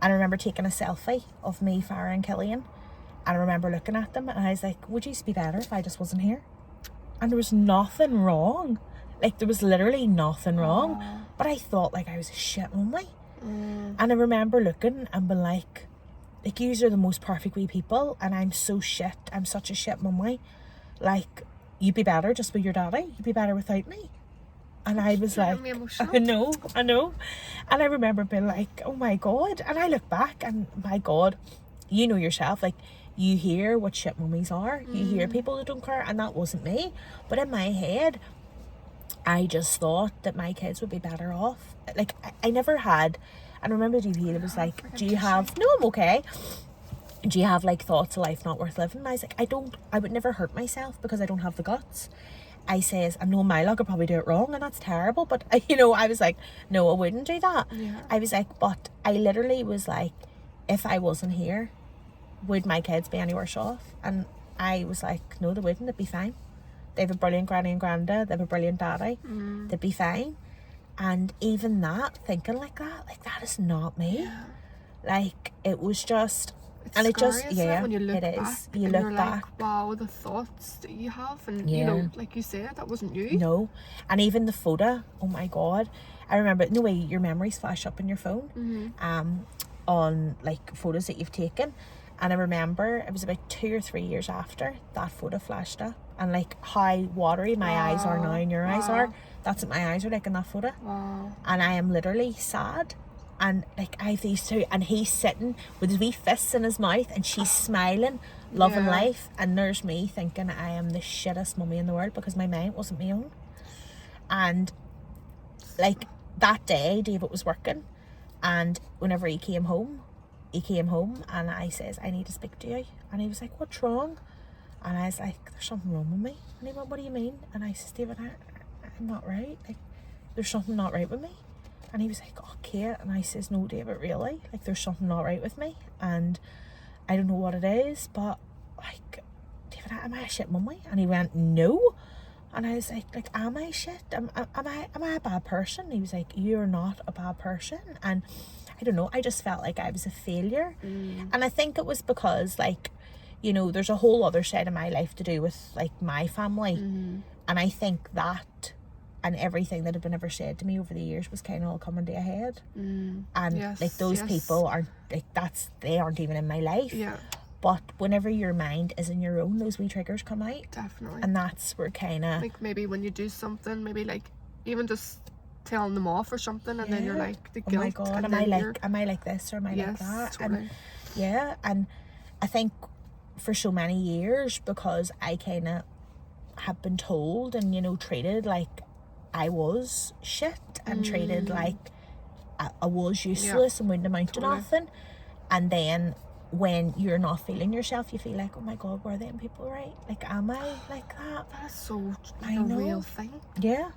and I remember taking a selfie of me, Farah and Killian, and I remember looking at them, and I was like, would you be better if I just wasn't here? And there was nothing wrong. Like, there was literally nothing wrong. But I thought, like, I was a shit lonely. And I remember looking and being like, yous are the most perfect wee people, and I'm so shit. I'm such a shit mummy. Like, you'd be better just with your daddy. You'd be better without me. And I was like, I know. And I remember being like, oh my God. And I look back and, my God, you know yourself, like, you hear what shit mummies are. You hear people that don't care, and that wasn't me. But in my head, I just thought that my kids would be better off. Like, I never had, and I remember GP, it was like, I'm okay. Do you have, like, thoughts of life not worth living? And I was like, I would never hurt myself because I don't have the guts. I says, I know my luck, I'll probably do it wrong, and that's terrible, but, you know, I was like, no, I wouldn't do that. I was like, but I literally was like, if I wasn't here, would my kids be any worse off? And I was like, no, they wouldn't. They'd be fine. They have a brilliant granny and granddad. They have a brilliant daddy. They'd be fine. And even that, thinking like that is not me. Yeah. Like, it was just... It's and scary, it just, isn't yeah, it, when you look it back is. You and look you're back. like, wow, the thoughts that you have, and Yeah. you know, like you said, that wasn't you. No. And even the photo, oh my God. I remember, no way, your memories flash up in your phone, on like photos that you've taken. And I remember it was about 2 or 3 years after that photo flashed up, and like how watery my eyes are now and your eyes are. That's what my eyes are like in that photo. Wow. And I am literally sad. And like, I have these two, and he's sitting with his wee fists in his mouth, and she's smiling, loving life. And there's me thinking I am the shittest mummy in the world, because my mind wasn't my own. And like, that day David was working, and whenever he came home, and I says, I need to speak to you. And he was like, what's wrong? And I was like, there's something wrong with me. And he went, what do you mean? And I says, David, I'm not right. Like, there's something not right with me. And he was like, oh, Kate. And I says, no, David, really? Like, there's something not right with me. And I don't know what it is, but like, David, am I a shit mummy? And he went, no. And I was like, am I shit? Am I a bad person? He was like, you're not a bad person. And I don't know, I just felt like I was a failure. And I think it was because, like, you know, there's a whole other side of my life to do with like my family. And I think that and everything that had been ever said to me over the years was kind of all coming to a head. And like, those people aren't like, they aren't even in my life. But whenever your mind is in your own, those wee triggers come out. Definitely. And that's where kind of, like, maybe when you do something, maybe like even just telling them off or something, and then you're like, the guilt. Oh my God, am I like this, or am I like that? Totally. And I think for so many years, because I kind of have been told and, you know, treated like I was shit, and treated like I was useless and wouldn't amount to nothing. And then when you're not feeling yourself, you feel like, oh my God, were them people right? Like, am I like that? That is so I a know. real thing. Yeah.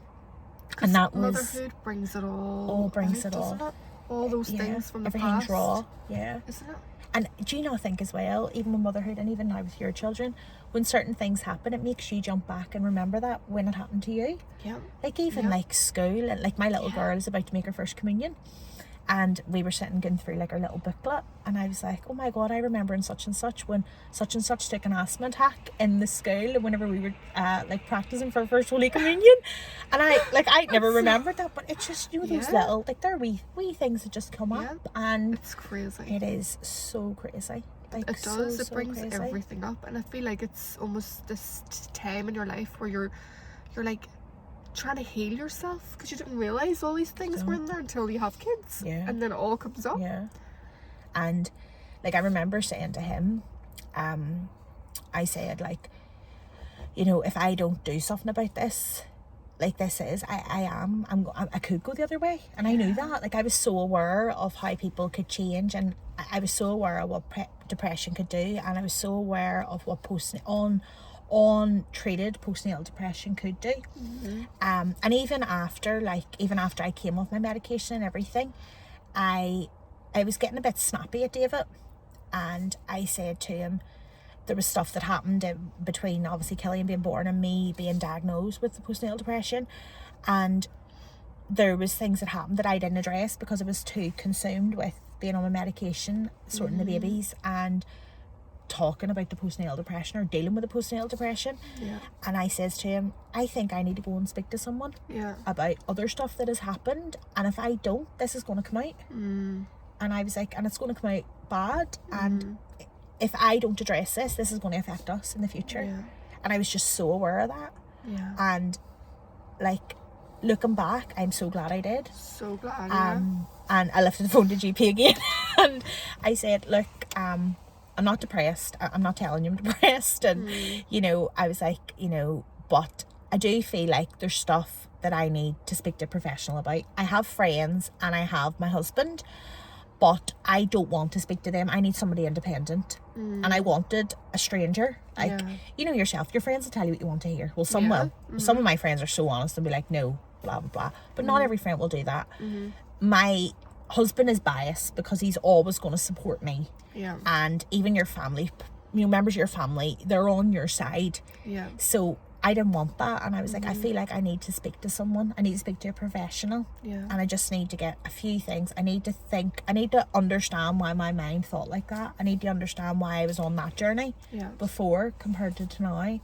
And that was, motherhood brings it all. brings out, it all. doesn't it? All those things from the everything's past. raw. Yeah. Isn't it? And do you not think as well, even with motherhood and even now with your children, when certain things happen, it makes you jump back and remember that when it happened to you? Yeah. Like, even like school, and like my little girl is about to make her first communion, and we were sitting going through like our little booklet, and I was like, oh my God, I remember in such and such when such and such took an asthma attack in the school, and whenever we were like practicing for first Holy Communion, and I never remembered that. But it's just, you know, those little, like, they're wee things that just come up, and it's crazy. it is so crazy. Like, it does. It brings crazy. everything up, and I feel like it's almost this time in your life where you're like trying to heal yourself, because you didn't realize all these things were in there until you have kids, and then it all comes up. And like, I remember saying to him, I said, like, you know, if I don't do something about this, like, this is, I could go the other way. And I knew that. Like, I was so aware of how people could change, and I was so aware of what depression could do, and I was so aware of what untreated postnatal depression could do. And even after I came off my medication and everything, I was getting a bit snappy at David, and I said to him, there was stuff that happened between obviously Killian being born and me being diagnosed with the postnatal depression, and there was things that happened that I didn't address because I was too consumed with being on my medication, sorting the babies, and talking about the postnatal depression or dealing with the postnatal depression. And I says to him, I think I need to go and speak to someone about other stuff that has happened, and if I don't, this is going to come out. And I was like, and it's going to come out bad, and if I don't address this is going to affect us in the future. And I was just so aware of that. And like, looking back, I'm so glad I did. So glad. And I lifted the phone to GP again and I said, look, I'm not depressed. I'm not telling you I'm depressed. And you know, I was like, you know, but I do feel like there's stuff that I need to speak to a professional about. I have friends and I have my husband, but I don't want to speak to them. I need somebody independent. And I wanted a stranger. Like, you know yourself, your friends will tell you what you want to hear. Well, some will. Some of my friends are so honest and be like, no, blah, blah, blah. But not every friend will do that. My husband is biased because he's always going to support me. And even your family members of your family, they're on your side. Yeah. So I didn't want that, and I was like, I feel like I need to speak to someone. I need to speak to a professional. Yeah. And I just need to get a few things. I need to understand why my mind thought like that. I need to understand why I was on that journey before compared to now.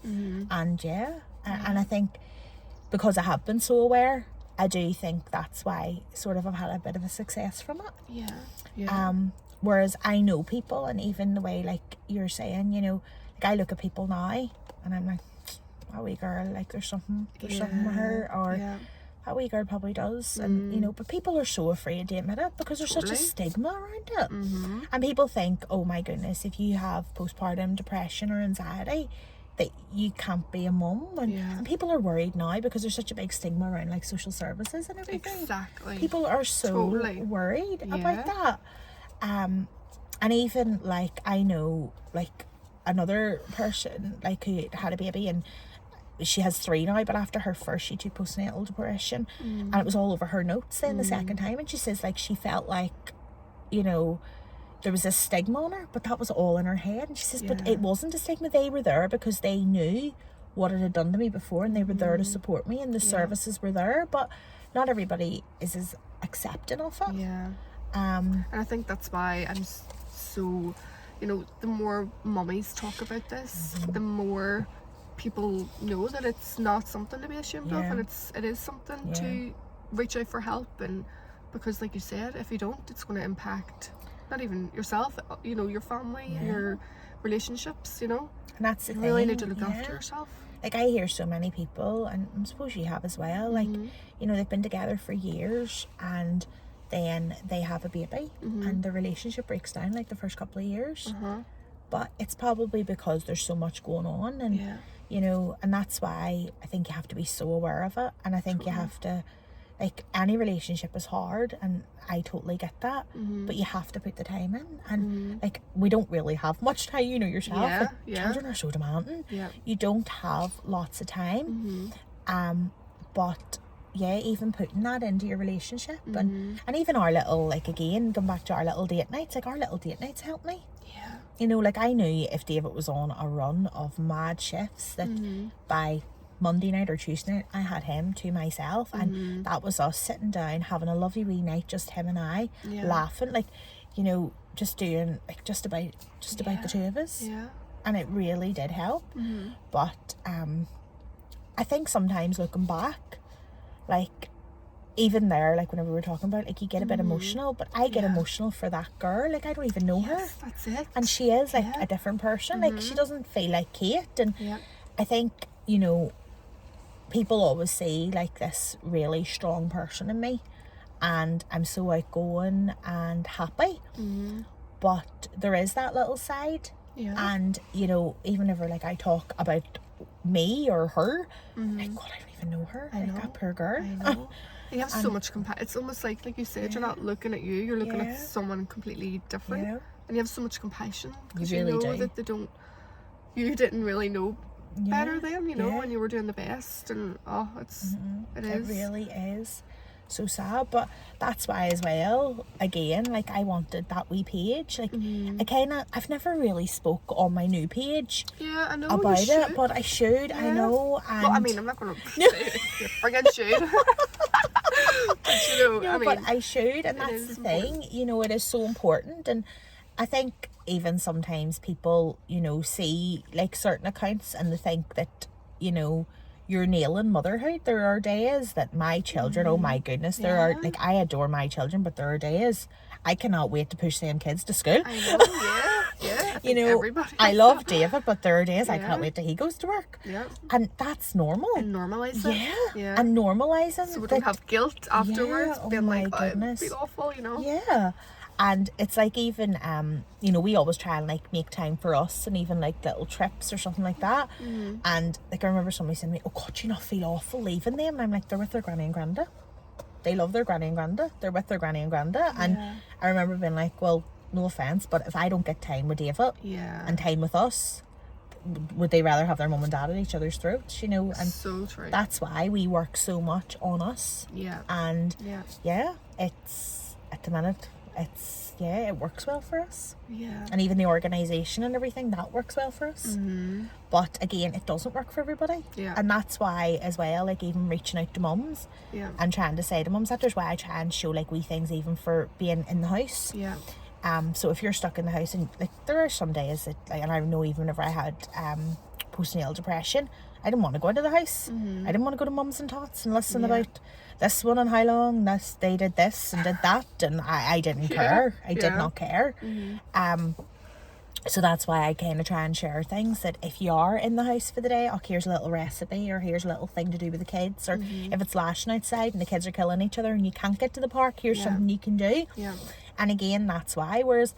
And and I think because I have been so aware, I do think that's why sort of I've had a bit of a success from it. Yeah. Whereas I know people, and even the way, like you're saying, you know, like I look at people now and I'm like, that wee girl, like there's something with her, or that wee girl probably does. And you know, but people are so afraid to admit it because there's such a stigma around it. And people think, oh my goodness, if you have postpartum depression or anxiety, that you can't be a mum. And people are worried now because there's such a big stigma around like social services and everything. Exactly. People are so worried about that. And even like I know like another person like who had a baby, and she has 3 now, but after her first she took postnatal depression, and it was all over her notes then the second time, and she says like she felt like, you know, there was a stigma on her, but that was all in her head. And she says but it wasn't a stigma. They were there because they knew what it had done to me before, and they were there to support me, and the services were there, but not everybody is as accepting of it. And I think that's why I'm so, you know, the more mummies talk about this, the more people know that it's not something to be ashamed of, and it is something to reach out for help. And because like you said, if you don't, it's going to impact not even yourself, you know, your family, your relationships, you know. And that's the thing, really need to look after yourself. Like I hear so many people, and I suppose you have as well, like, you know, they've been together for years and then they have a baby and the relationship breaks down like the first couple of years. But it's probably because there's so much going on, and you know, and that's why I think you have to be so aware of it. And I think you have to, like, any relationship is hard, and I totally get that, but you have to put the time in. And like, we don't really have much time, you know yourself. Children are so demanding. You don't have lots of time. But yeah, even putting that into your relationship, and even our little, like, again, going back to our little date nights, like our little date nights help me. You know, like I knew if David was on a run of mad shifts, that by Monday night or Tuesday night I had him to myself, and that was us sitting down having a lovely wee night, just him and I, laughing, like, you know, just doing like just about the two of us. And it really did help. But I think sometimes looking back, like even there, like whenever we were talking about, like, you get a bit emotional, but I get emotional for that girl. Like, I don't even know her. That's it. And she is like a different person. Like, she doesn't feel like Kate. And I think, you know, people always see like this really strong person in me, and I'm so outgoing and happy. But there is that little side. And, you know, even if like I talk about me or her, like, God, I don't even know her. Like, that poor girl. I know. You have so much it's almost like you said, you're not looking at you, you're looking at someone completely different, and you have so much compassion because you know that you didn't really know better then, you know, when you were doing the best. And it really is so sad. But that's why as well, again, like, I wanted that wee page, like, I've never really spoke on my new page I know about it, but I should. I know. And well, I mean, I'm not gonna friggin' should. But, you know, no, I mean, but I should, and that's the thing, you know, it is so important. And I think even sometimes people, you know, see like certain accounts and they think that, you know, you're nailing motherhood. There are days that my children, oh my goodness, there are, like, I adore my children, but there are days I cannot wait to push them kids to school. I know, you know, everybody. I love David, but there are days I can't wait till he goes to work. And that's normal. And normalise it. And normalising. So we don't have guilt afterwards, being like, goodness. It'd be awful, you know. And it's like, even you know, we always try and like make time for us, and even like little trips or something like that. And like, I remember somebody saying to me, oh God, do you not feel awful leaving them? And I'm like, they're with their granny and granda. They love their granny and granda. They're with their granny and granda. And I remember being like, well, no offence, but if I don't get time with David and time with us, would they rather have their mum and dad at each other's throats, you know? And so true. That's why we work so much on us. And it's, at the minute, it works well for us. Yeah. And even the organisation and everything, that works well for us. But again, it doesn't work for everybody. Yeah. And that's why as well, like even reaching out to mums and trying to say to mums, that's why I try and show like wee things even for being in the house. Yeah. So if you're stuck in the house, and like there are some days that like, and I know even whenever I had postnatal depression, I didn't want to go into the house. I didn't want to go to mums and tots and listen about this one and how long they did this and did that, and I didn't care. I did not care. So that's why I kind of try and share things that if you are in the house for the day, here's a little recipe, or here's a little thing to do with the kids, or if it's lashing outside and the kids are killing each other and you can't get to the park, here's something you can do. And again, that's why. Whereas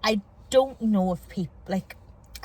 I don't know if people, like,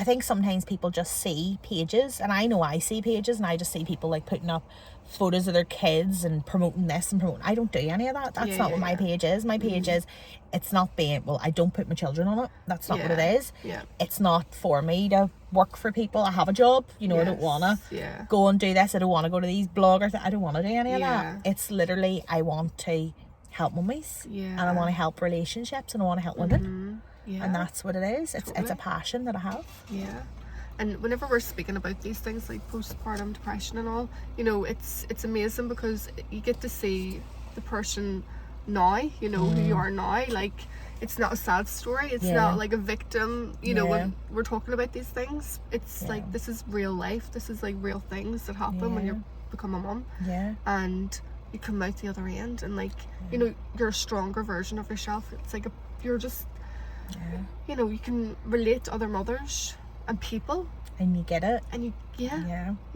I think sometimes people just see pages, and I know I see pages, and I just see people like putting up photos of their kids and promoting this and promoting. I don't do any of that. That's not what my page is. My page is, it's not being, well, I don't put my children on it. That's not what it is. It's not for me to work for people. I have a job, you know. I don't want to go and do this. I don't want to go to these bloggers. I don't want to do any of that. It's literally, I want to help mummies, and I want to help relationships, and I want to help women. And that's what it is. It's a passion that I have. And whenever we're speaking about these things like postpartum depression and all, you know, it's amazing because you get to see the person now, you know, who you are now. Like, it's not a sad story. It's not like a victim, you know, when we're talking about these things. It's like, this is real life. This is like real things that happen when you become a mum. And you come out the other end, and like, you know, you're a stronger version of yourself. It's like you're just, you know, you can relate to other mothers and people, and you get it, and you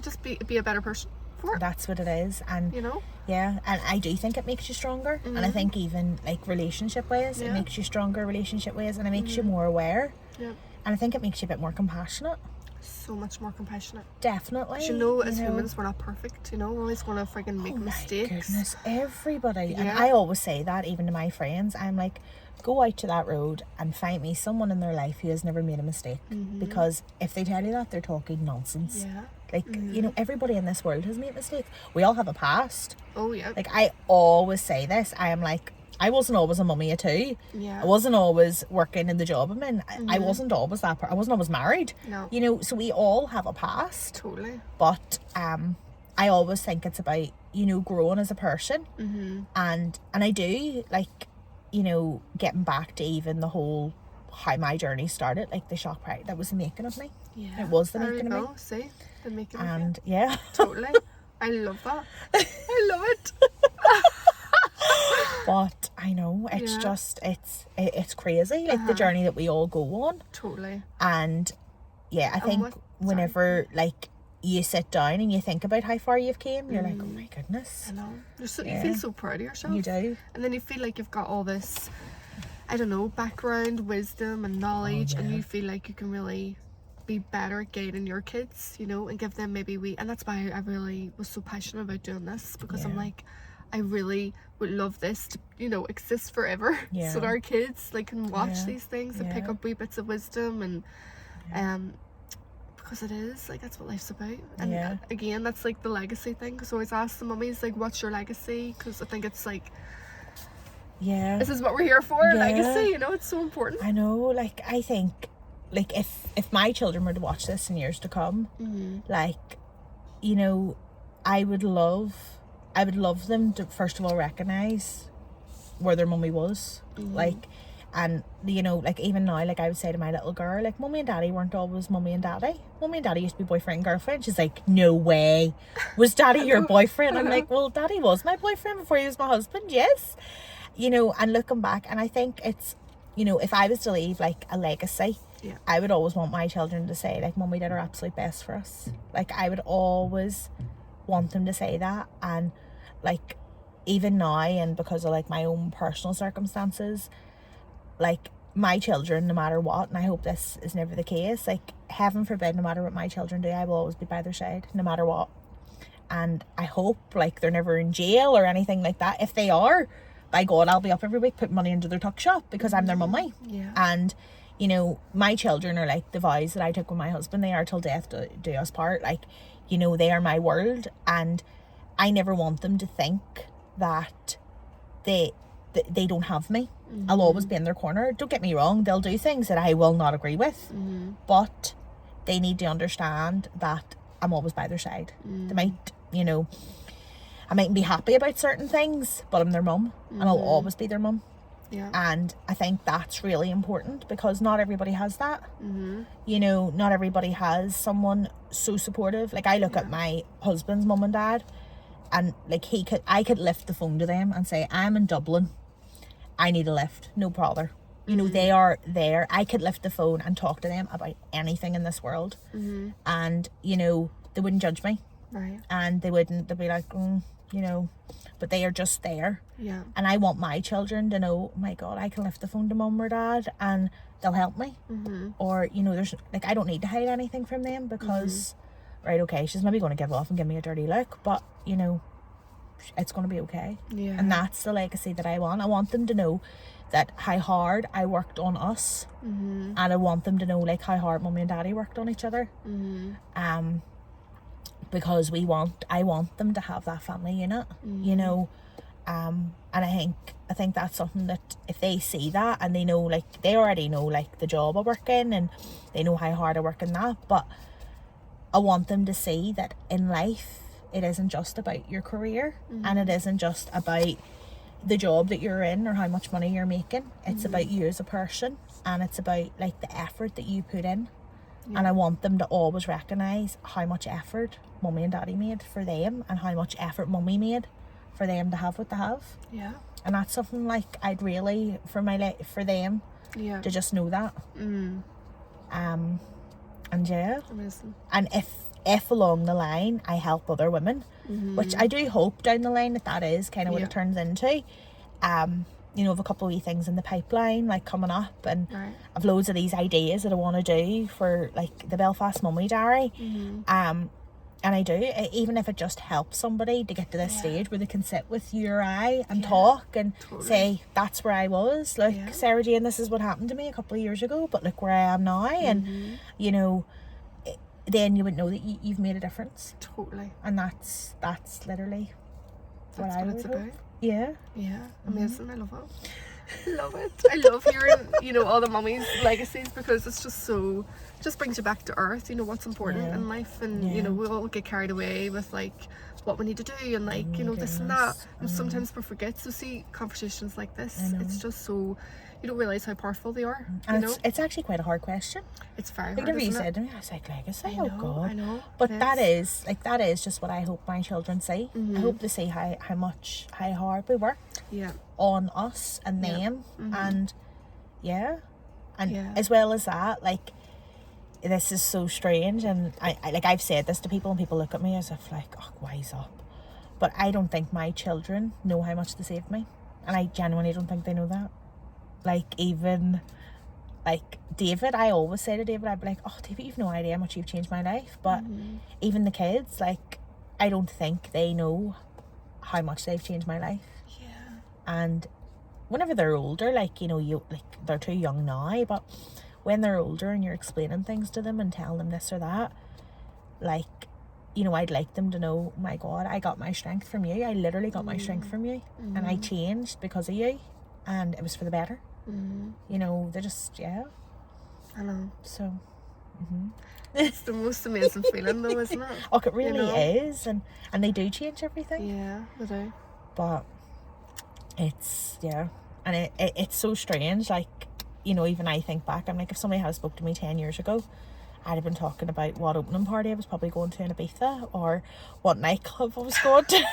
just be a better person for it. That's what it is. And you know, and I do think it makes you stronger. And I think even like relationship ways, it makes you stronger relationship ways, and it makes you more aware. And I think it makes you a bit more compassionate. So much more compassionate. Definitely. You know, as humans, we're not perfect. You know, we're always going to freaking make mistakes. My goodness, everybody. And I always say that even to my friends. I'm like, go out to that road and find me someone in their life who has never made a mistake. Because if they tell you that, they're talking nonsense. Like, you know, everybody in this world has made mistakes. We all have a past. Like, I always say this. I am like, I wasn't always a mummy of two. I wasn't always working in the job I'm in. I wasn't always that I wasn't always married. You know, so we all have a past. But I always think it's about, you know, growing as a person. And I do, like, you know, getting back to even the whole how my journey started, like the shock part that was the making of me. It was the making of me. See, the making of and you. Totally. I love that. I love it. But I know it's just it's crazy, like the journey that we all go on. And I think whenever like you sit down and you think about how far you've came, you're like, oh my goodness. I know. You feel so proud of yourself. You do. And then you feel like you've got all this, I don't know, background, wisdom and knowledge, and you feel like you can really be better at guiding your kids, you know, and give them maybe and that's why I really was so passionate about doing this, because I'm like, I really would love this to, you know, exist forever. So that our kids like can watch these things and pick up wee bits of wisdom, and because it is like, that's what life's about. And again, that's like the legacy thing, because I always ask the mummies like, what's your legacy? Because I think it's like, this is what we're here for. Legacy, you know, it's so important. I know, like I think like if my children were to watch this in years to come, like, you know, I would love them to first of all recognize where their mummy was, like, and you know, like even now, like I would say to my little girl, like, mummy and daddy weren't always mummy and daddy. Mummy and daddy used to be boyfriend and girlfriend. She's like, no way, was daddy your boyfriend? I'm like, well, daddy was my boyfriend before he was my husband. Yes, you know. And looking back, and I think it's, you know, if I was to leave like a legacy, I would always want my children to say like, mummy did her absolute best for us. Like, I would always want them to say that. And like even now, and because of like my own personal circumstances, like my children, no matter what, and I hope this is never the case, like heaven forbid, no matter what my children do, I will always be by their side no matter what. And I hope like they're never in jail or anything like that. If they are, by God, I'll be up every week putting money into their tuck shop because I'm their mummy. And you know, my children are like the vows that I took with my husband. They are till death do us part. Like, you know, they are my world, and I never want them to think that they don't have me. I'll always be in their corner. Don't get me wrong, they'll do things that I will not agree with, but they need to understand that I'm always by their side. They might, you know, I mightn't be happy about certain things, but I'm their mum, and I'll always be their mum. Yeah. And I think that's really important, because not everybody has that. You know, not everybody has someone so supportive. Like, I look at my husband's mum and dad, and like I could lift the phone to them and say, I'm in Dublin, I need a lift, no bother. You know, they are there. I could lift the phone and talk to them about anything in this world, and you know, they wouldn't judge me, Right. and they'd be like, you know, but they are just there. Yeah. And I want my children to know, oh my God, I can lift the phone to mum or dad and they'll help me. Or, you know, there's like, I don't need to hide anything from them, because right, okay, she's maybe going to give off and give me a dirty look, but you know, it's going to be okay. Yeah. And that's the legacy that I want. I want them to know that how hard I worked on us, and I want them to know like how hard mummy and daddy worked on each other. Because I want them to have that family unit, you know, and I think that's something that if they see that, and they know, like, they already know like the job I work in, and they know how hard I work in that, but I want them to see that in life it isn't just about your career, and it isn't just about the job that you're in or how much money you're making. It's about you as a person, and it's about like the effort that you put in. And I want them to always recognise how much effort mummy and daddy made for them, and how much effort mummy made for them to have what they have. Yeah. And that's something like I'd really, for them to just know that. And yeah. Amazing. And if along the line I help other women, which I do hope down the line that is kind of what it turns into. You know, I have a couple of wee things in the pipeline like coming up, and I've loads of these ideas that I want to do for like the Belfast Mummy Diary. And I do, even if it just helps somebody to get to this stage where they can sit with you or I and talk and say, that's where I was. Look, Sarah Jane, this is what happened to me a couple of years ago, but look where I am now. And, you know, then you would know that you've made a difference. Totally. And that's literally what I would it's hope. about. Yeah. Yeah. Amazing. I love it. Love it. I love hearing, you know, all the mummies' legacies, because it's just brings you back to earth, you know, what's important in life. And you know, we all get carried away with like what we need to do, and like, you know, this and that, and sometimes we forget. So see conversations like this, it's just so, you don't realise how powerful they are. And you know? it's actually quite a hard question. It's very Like, hard, you isn't it? said to me, I was like, legacy, I oh know, God. I know. But It that is just what I hope my children see. I hope they see how hard we worked on us and them, and as well as that, like, this is so strange, and I like, I've said this to people and people look at me as if like, oh, wise up. But I don't think my children know how much they saved me, and I genuinely don't think they know that. Like, even like David, I always say to David, I'd be like, oh David, you've no idea how much you've changed my life. But even the kids, like, I don't think they know how much they've changed my life. And whenever they're older, like, you know, they're too young now, but when they're older and you're explaining things to them and telling them this or that, like, you know, I'd like them to know, my God, I got my strength from you. I literally got my strength from you, and I changed because of you, and it was for the better. You know, they're just, I know. So It's the most amazing feeling though, isn't it? Oh, it really is, and they do change everything. Yeah, they do. But it's and it's so strange. Like, you know, even I think back, I'm like, if somebody had spoke to me 10 years ago, I'd have been talking about what opening party I was probably going to in Ibiza, or what nightclub I was going to.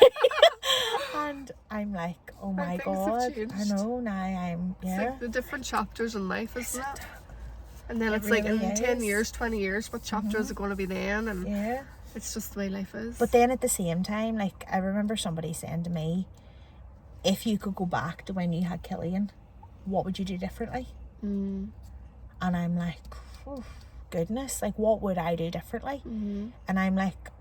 And I'm like, oh my God, I know now. It's like the different chapters in life, isn't it? And then It it's like in really 10 is. years, 20 years, what chapters are going to be then? And it's just the way life is. But then at the same time, like, I remember somebody saying to me, if you could go back to when you had Killian, what would you do differently? And I'm like, oh, goodness, like, what would I do differently? And I'm like,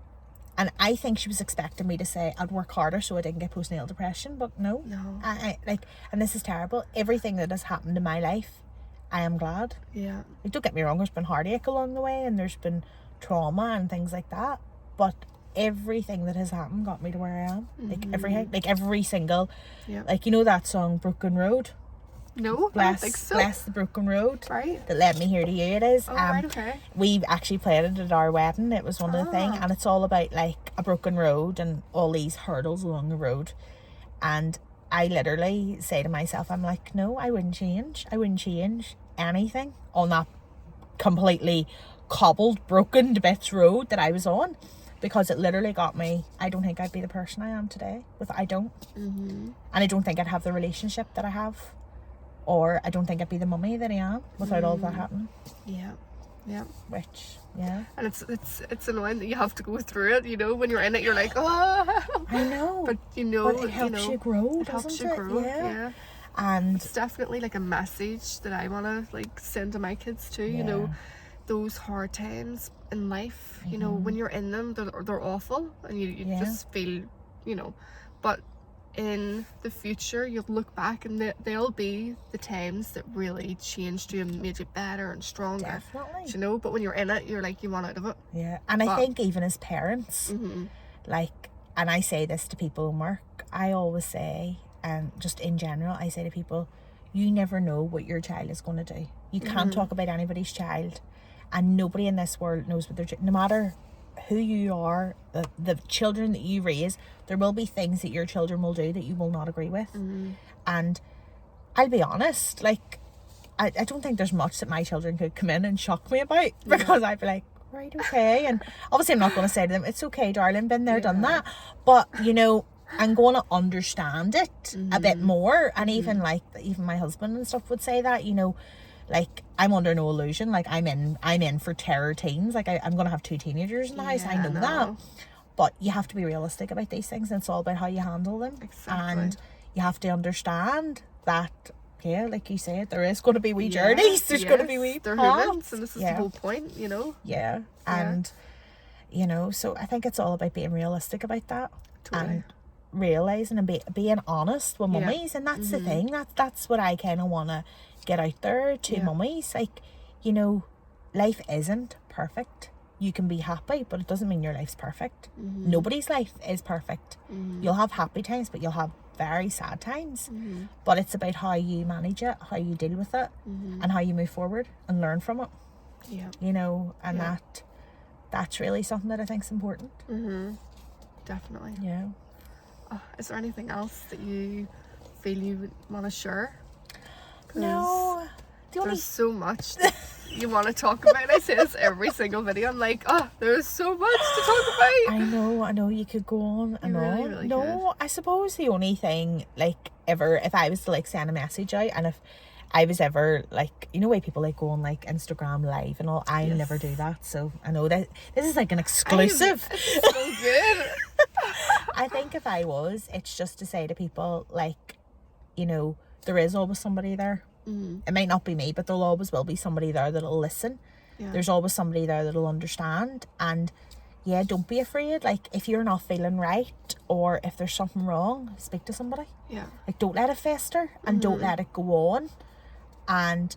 and I think she was expecting me to say I'd work harder so I didn't get postnatal depression, but no. I like, and this is terrible, everything that has happened in my life, I am glad. Like, don't get me wrong, there's been heartache along the way, and there's been trauma and things like that, but everything that has happened got me to where I am. Like Mm-hmm. everything, like every single, Yeah. like, you know that song Broken Road? No, I don't think so. Bless the broken road Right. that led me here to you, it is. Oh, right, okay. We actually played it at our wedding. It was one of the things, and it's all about like a broken road and all these hurdles along the road. And I literally say to myself, I'm like, no, I wouldn't change anything on that completely cobbled, broken to bits road that I was on, because it literally got me. I don't think I'd be the person I am today I don't. And I don't think I'd have the relationship that I have, or I don't think I'd be the mummy that I am without all that happening. Yeah. Which, yeah. And it's annoying that you have to go through it, you know, when you're in it, you're like, oh. I know. But, you know, But it helps you grow, it helps doesn't you it? grow, Yeah. And it's definitely like a message that I want to like send to my kids too, you know, those hard times in life, you know, when you're in them, they're awful, and you just feel, you know, but in the future you'll look back and they'll be the times that really changed you and made you better and stronger. Definitely. You know, but when you're in it, you're like, you want out of it. Yeah. And I think even as parents, like, and I say this to people in work, I always say, and just in general, I say to people, you never know what your child is going to do. You can't talk about anybody's child, and nobody in this world knows what their no matter who you are, the children that you raise, there will be things that your children will do that you will not agree with. And I'll be honest, like, I don't think there's much that my children could come in and shock me about, because I'd be like, right, okay. And obviously I'm not going to say to them, it's okay, darling, been there, done that. But, you know, I'm going to understand it a bit more. And even like, even my husband and stuff would say that, you know, like, I'm under no illusion. Like, I'm in for terror teens. Like, I'm going to have 2 teenagers in the house. I know that. But you have to be realistic about these things. And it's all about how you handle them. Exactly. And you have to understand that, yeah, like you said, there is going to be wee journeys. There's going to be wee they're paths. humans, and this is the whole point, you know. Yeah. And, you know, so I think it's all about being realistic about that. Totally. And realising and being honest with mummies. And that's the thing. That's what I kind of want to get out there to mummies. Like, you know, life isn't perfect. You can be happy, but it doesn't mean your life's perfect. Nobody's life is perfect. You'll have happy times, but you'll have very sad times. But it's about how you manage it, how you deal with it, and how you move forward and learn from it. Yeah. You know, and that's really something that I think is important. Definitely. Yeah. Is there anything else that you feel you would want to share? No. There's so much that you want to talk about. I say this every single video. I'm like, there's so much to talk about. I know you could go on and really, on. really No, I suppose the only thing, like, ever, if I was to like send a message out, and if I was ever like, you know, way people like go on like Instagram live and all, I'll never do that. So I know that this is like an exclusive. It's so good. I think if I was, it's just to say to people, like, you know, there is always somebody there. It might not be me, but there always will be somebody there that'll listen. There's always somebody there that'll understand. And yeah, don't be afraid. Like, if you're not feeling right, or if there's something wrong, speak to somebody. Like, don't let it fester, and don't let it go on. And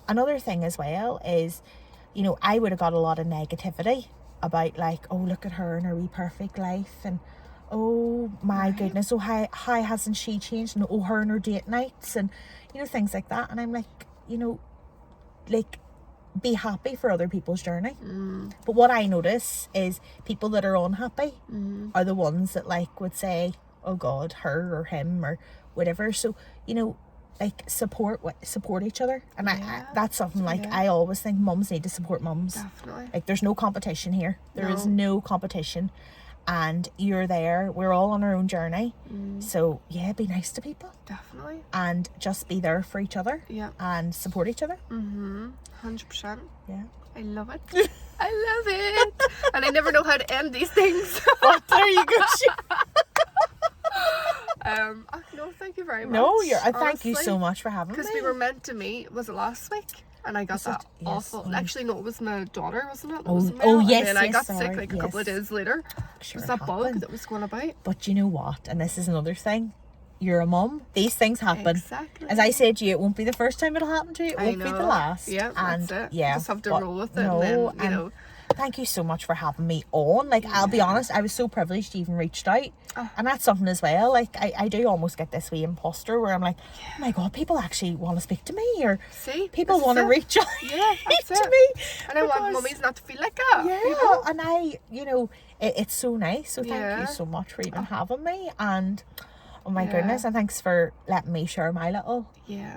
another thing as well is, you know, I would have got a lot of negativity about, like, oh, look at her and her wee perfect life, and oh my goodness, oh, how hasn't she changed, and oh, her and her date nights, and, you know, things like that. And I'm like, you know, like, be happy for other people's journey. But what I notice is people that are unhappy are the ones that, like, would say, oh God, her or him or whatever. So, you know, like, support each other. And I that's something, like, I always think mums need to support mums. Definitely. Like, there's no competition here. There is no competition. And you're there. We're all on our own journey. So, yeah, be nice to people. Definitely. And just be there for each other. Yeah. And support each other. 100%. Yeah. I love it. I love it. And I never know how to end these things. But there you go. No, thank you very much. No, thank you so much for having me. Because we were meant to meet, was it last week? And I got that awful. Actually, no, it was my daughter, wasn't it? Yes. And then I got sorry, sick like a couple of days later. Sure, it was that bug that was going about. But you know what? And this is another thing. You're a mum. These things happen. Exactly. As I said to you, it won't be the first time it'll happen to you. It won't be the last. Yeah, and that's it. yeah, You just have to roll with it. And then, you know. thank you so much for having me on. Like, I'll be honest, I was so privileged to even reached out. And that's something as well. Like, I do almost get this wee imposter where I'm like, oh my God, people actually want to speak to me, or people want to reach out to me. And I want mummies not to feel like that. Yeah, you know? and I, it's so nice. So thank you so much for even having me. And oh my goodness, and thanks for letting me share my little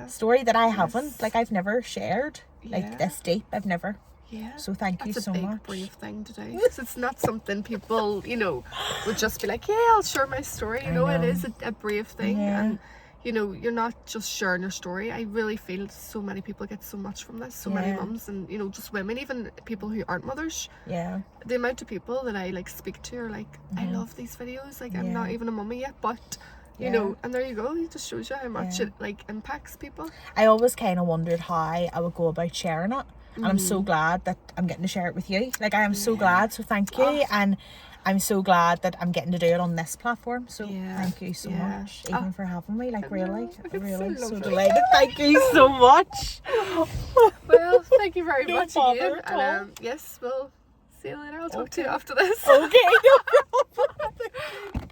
story that I haven't, like, I've never shared like this deep. I've never. Yeah. So thank you so much. That's a big, brave thing to do. Because it's not something people, would just be like, yeah, I'll share my story. You know, it is a brave thing. Yeah. And, you're not just sharing your story. I really feel so many people get so much from this. So many mums and, just women, even people who aren't mothers. Yeah. The amount of people that I, like, speak to are like, I love these videos. Like, I'm not even a mummy yet, but... and there you go, it just shows you how much it like impacts people. I always kind of wondered how I would go about sharing it, and I'm so glad that I'm getting to share it with you. Like, I am so glad, so thank you. And I'm so glad that I'm getting to do it on this platform, so thank you so much even for having me. Like, really so delighted. Thank you so much. Well, thank you very much bother again, and yes, we'll see you later. I'll talk to you after this. Okay, no problem.